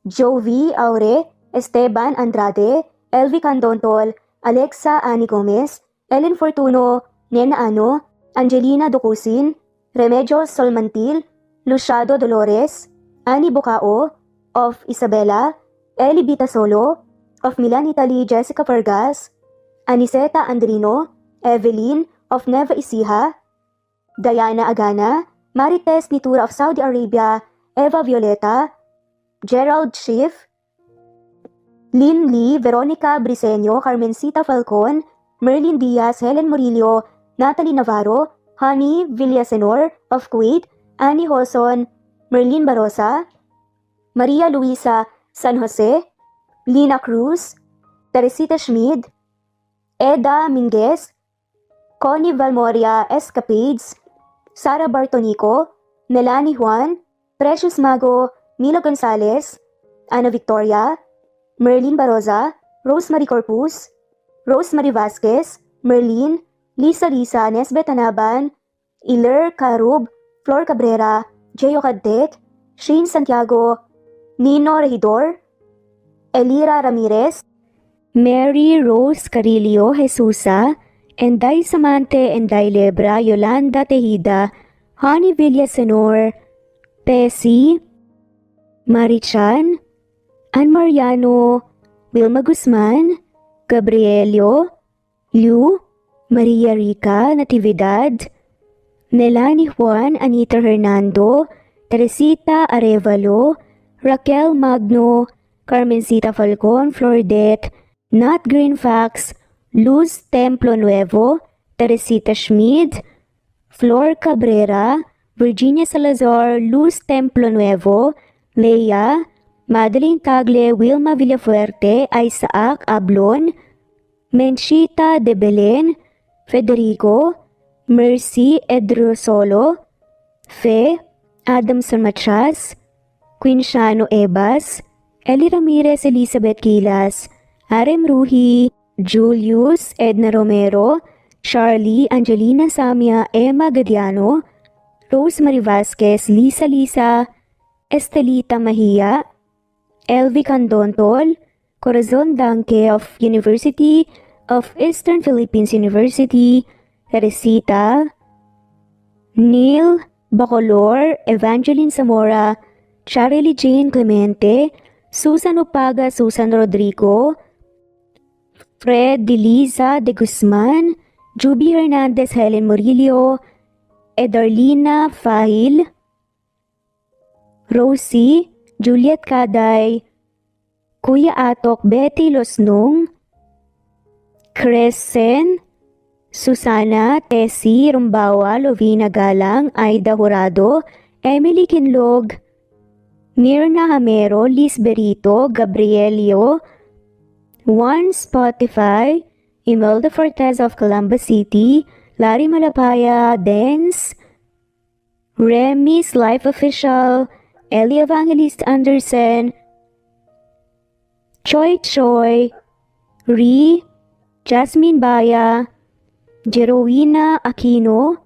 Jovi Aure, Esteban Andrade, Elvi Candontol, Alexa Ani Gomez, Ellen Fortuno, Nena Ano, Angelina Ducusin, Remedios Solmantil, Luciado Dolores, Ani Bocao, of Isabela, Eli Bitasolo, of Milan, Italy, Jessica Vargas, Aniseta Andrino, Evelyn, of Neva Ecija, Diana Agana, Marites Nitura of Saudi Arabia, Eva Violeta, Gerald Schiff, Lynn Lee, Veronica Briseño, Carmencita Falcon, Merlin Diaz, Helen Murillo, Natalie Navarro, Honey Villasenor of Kuwait, Annie Hoson, Merlin Barosa, Maria Luisa San Jose, Lina Cruz, Teresita Schmid, Eda Minguez, Connie Valmoria Escapades, Sara Bartonico, Melanie Juan, Precious Mago, Milo Gonzalez, Ana Victoria, Merlin Baroza, Rosemary Corpus, Rosemary Vasquez, Merlin, Lisa Nesbet Anaban, Iler Carub, Flor Cabrera, Jeyo Cadet, Shane Santiago, Nino Regidor, Elira Ramirez, Mary Rose Carillo Jesusa, Enday Samante, Enday Lebra, Yolanda Tejida, Honey Villasenor, Tessie, Marichan, Ann Mariano, Wilma Guzman, Gabrielio, Liu, Maria Rica Natividad, Nelani Juan, Anita Hernando, Teresita Arevalo, Raquel Magno, Carmencita Falcon, Flordet, Nat Greenfax, Luz Templo Nuevo, Teresita Schmid, Flor Cabrera, Virginia Salazar, Luz Templo Nuevo, Leia, Madeline Tagle, Wilma Villafuerte, Isaac Ablon, Menchita de Belen, Federico, Mercy Edrosolo, Fe, Adamson Machas, Quinshano Ebas, Eli Ramirez Elizabeth Gilas, Arem Ruhi, Julius Edna Romero, Charlie Angelina Samia, Emma Gadiano, Rosemary Vasquez, Lisa, Estelita Mahia, Elvi Candontol, Corazon Danke of University of Eastern Philippines University, Teresita, Neil Bacolor, Evangeline Zamora, Charlie Jane Clemente, Susan Opaga, Susan Rodrigo, Fred Deliza de Guzman, Juby Hernandez, Helen Murillo, Edarlina Fahil, Rosie, Juliet Kaday, Kuya Atok, Betty Losnong, Crescen, Susana, Tessie, Rumbawa, Lovina Galang, Aida Jurado, Emily Kinlog, Mirna Hamero, Liz Berito, Gabrielio, Juan Spotify, Imelda Fortes of Columbus City, Larry Malapaya, Dens, Remy's Life Official, Ellie Evangelist Anderson, Choi Choi, Ri, Jasmine Baya, Jerowina Aquino,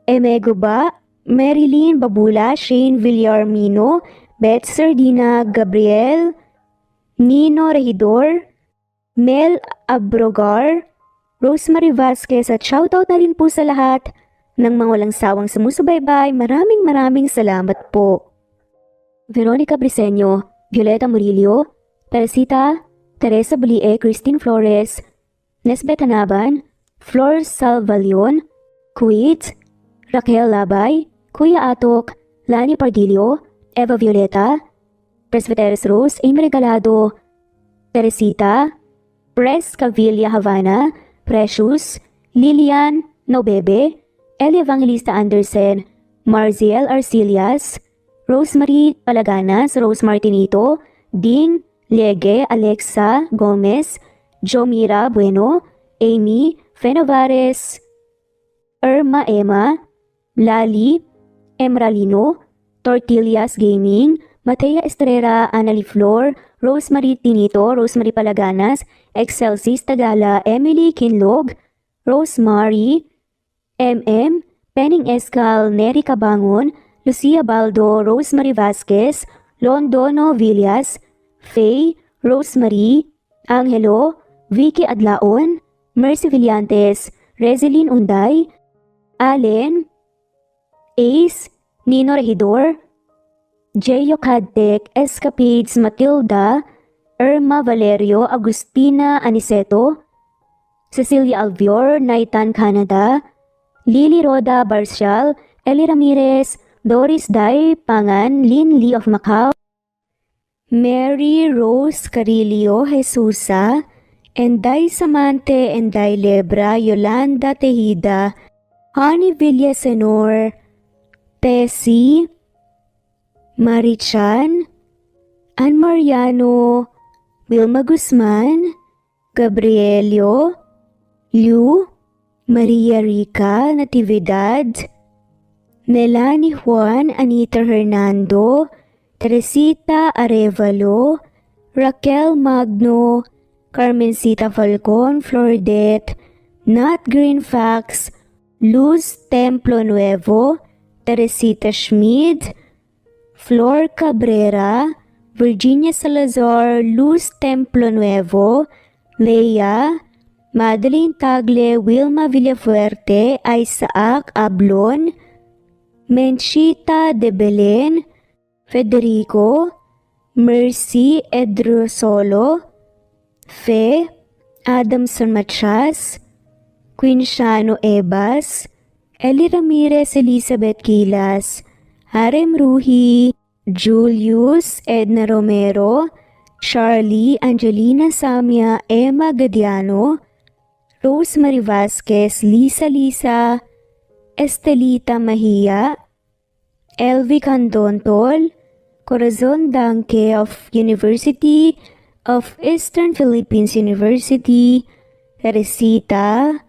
Emeguba, Marilyn Babula, Shane Villarmino, Beth Sardina, Gabriel, Nino Regidor, Mel Abrogar, Rosemary Vasquez at shoutout na rin po sa lahat ng mga walang sawang sumusubaybay. Maraming salamat po. Veronica Briseño, Violeta Murillo, Teresita, Teresa Bulie, Christine Flores, Nesbeth Hanaban, Flor Salvalion, Kuwait, Raquel Labay, Kuya Atok, Lani Pardillo, Eva Violeta, Presbyteros Rose, Amy Regalado, Teresita, Pres Cavilla Havana, Precious, Lilian Nobebe, Ellie Evangelista Anderson, Marziel Arcilias, Rosemary Palaganas, Rose Martinito, Ding Liege, Alexa Gomez, Jomira Bueno, Amy Fenovares, Irma Emma, Lali Emralino, Tortillas Gaming, Matea Estrera, Annalie Flor, Rosemary Tinito, Rosemary Palaganas, Excelsis Tagala, Emily Kinlog, Rosemary, MM, Penning Escal, Neri Cabangon, Lucia Baldo, Rosemary Vasquez, Londono Villas, Faye, Rosemary, Angelo, Vicky Adlaon, Mercy Villantes, Rezeline Unday, Allen, Ace, Nino Regidor, Jeyo Cadtec, Escapades Matilda, Irma Valerio, Agustina Aniceto, Cecilia Alvior, Naitan Canada, Lily Roda Barcial, Eli Ramirez, Doris Day Pangan, Lynn Lee of Macau, Mary Rose Carillo Jesusa, Enday Samante, Enday Lebra, Yolanda Tejida, Honey Villasenor, Tessie, Marichan, Ann Mariano, Wilma Guzman, Gabrielio, Liu, Maria Rica Natividad, Melanie Juan, Anita Hernando, Teresita Arevalo, Raquel Magno, Carmencita Falcon, Flordet, Nat Green Fax, Luz Templo Nuevo, Teresita Schmid, Flor Cabrera, Virginia Salazar, Luz Templo Nuevo, Leia, Madeline Tagle, Wilma Villafuerte, Isaac Ablon, Menchita de Belen, Federico, Mercy Edrosolo, Fe, Adamson Machas, Quinciano Ebas, Eli Ramirez Elizabeth Gilas, Harem Ruhi, Julius Edna Romero, Charlie Angelina Samia, Emma Gadiano, Rosemary Vasquez, Lisa, Estelita Mahia, Elvi Candontol, Corazon Danke of University of Eastern Philippines University, Teresita,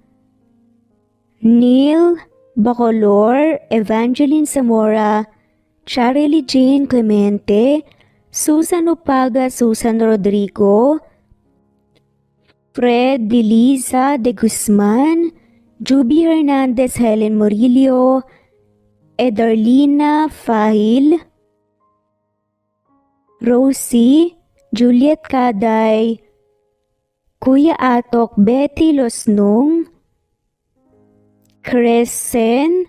Neil Bacolor, Evangeline Zamora, Charlie Jane Clemente, Susan Upaga, Susan Rodrigo, Fred Deliza de Guzman, Juby Hernandez, Helen Murillo, Edarlina Fahil, Rosie, Juliet Kaday, Kuya Atok, Betty Losnong, Crescen,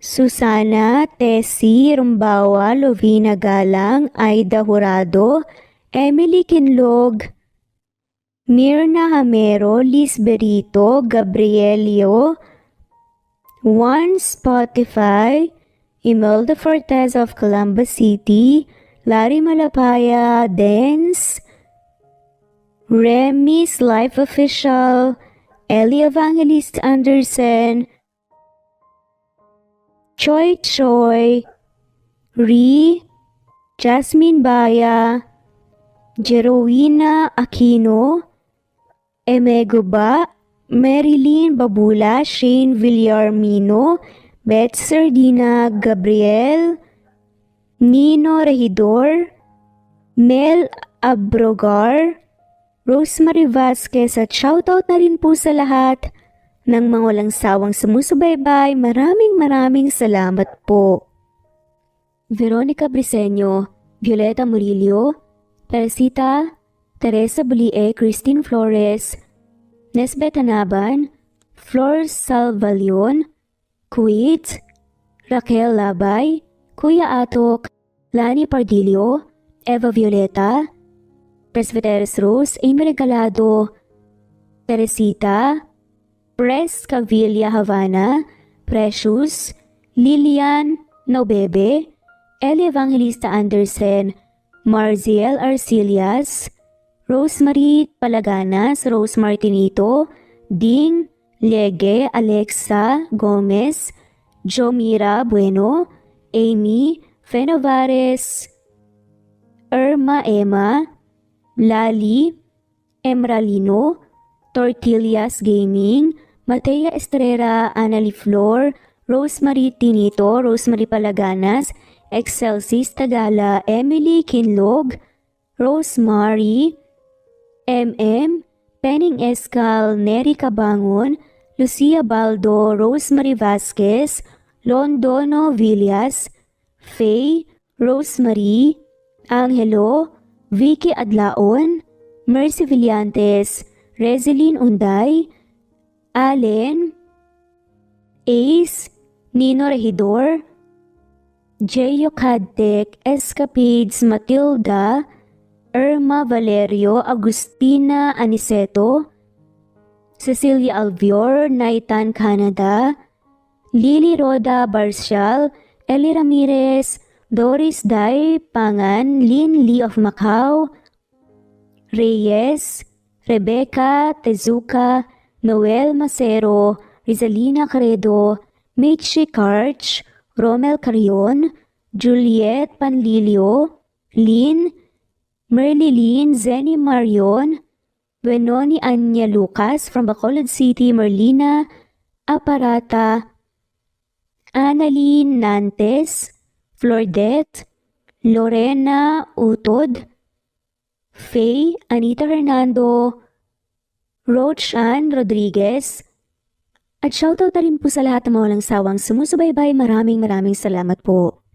Susana, Tessie, Rumbawa, Lovina Galang, Aida Jurado, Emily Kinlog, Mirna Hamero, Liz Berito, Gabrielio, One Spotify, Imelda Fortes of Columbus City, Larry Malapaya, Dance, Remy's Life Official, Ellie Evangelist Anderson, Choi Choi, Ri, Jasmine Baya, Jerowina Aquino, Emeguba, Marilyn Babula, Shane Villarmino, Beth Sardina Gabriel, Nino Regidor, Mel Abrogar, Rosemary Vasquez at shoutout na rin po sa lahat ng mga walang sawang sumusubaybay. Maraming salamat po. Veronica Briseño, Violeta Murillo, Teresita, Teresa Bulie, Christine Flores, Nesbeth Anaban, Flor Salvalion, Kuwait, Raquel Labay, Kuya Atok, Lani Pardillo, Eva Violeta, Presbyteros Rose, Amy Regalado, Teresita, Pres Cavilla Havana, Precious, Lilian Nobebe, Eli Evangelista Anderson, Marziel Arcilias, Rosemary Palaganas, Rose Martinito, Ding Lege, Alexa Gomez, Jomira Bueno, Amy Fenovares, Irma Emma, Lali Emralino, Tortillas Gaming, Matea Estrera, Annalie Flor, Rosemary Tinito, Rosemary Palaganas, Excelsis Tagala, Emily Kinlog, Rosemary, MM, Penning Escal, Neri Cabangon, Lucia Baldo, Rosemary Vasquez, Londono Villas, Faye, Rosemary, Angelo, Vicky Adlaon, Mercy Villantes, Rezeline Unday, Allen, Ace, Nino Regidor, Jeyo Cadtec, Escapades, Matilda, Irma Valerio, Agustina Aniceto, Cecilia Alvior, Naitan Canada, Lily Roda Barcial, Eli Ramirez, Doris Day Pangan, Lynn Lee of Macau, Reyes, Rebecca Tezuka, Noel Macero, Rizalina Caredo, Mitchie Karch, Romel Carion, Juliet Panlilio, Lynn, Merlilyn Zenny Marion, Benoni Anya Lucas from Bacolod City, Merlina Aparata, Annalyn Nantes, Flordette, Lorena Utod, Faye, Anita Hernando, Rochan Rodriguez, at shoutout na rin po sa lahat ng mga walang sawang sumusubaybay. Maraming salamat po.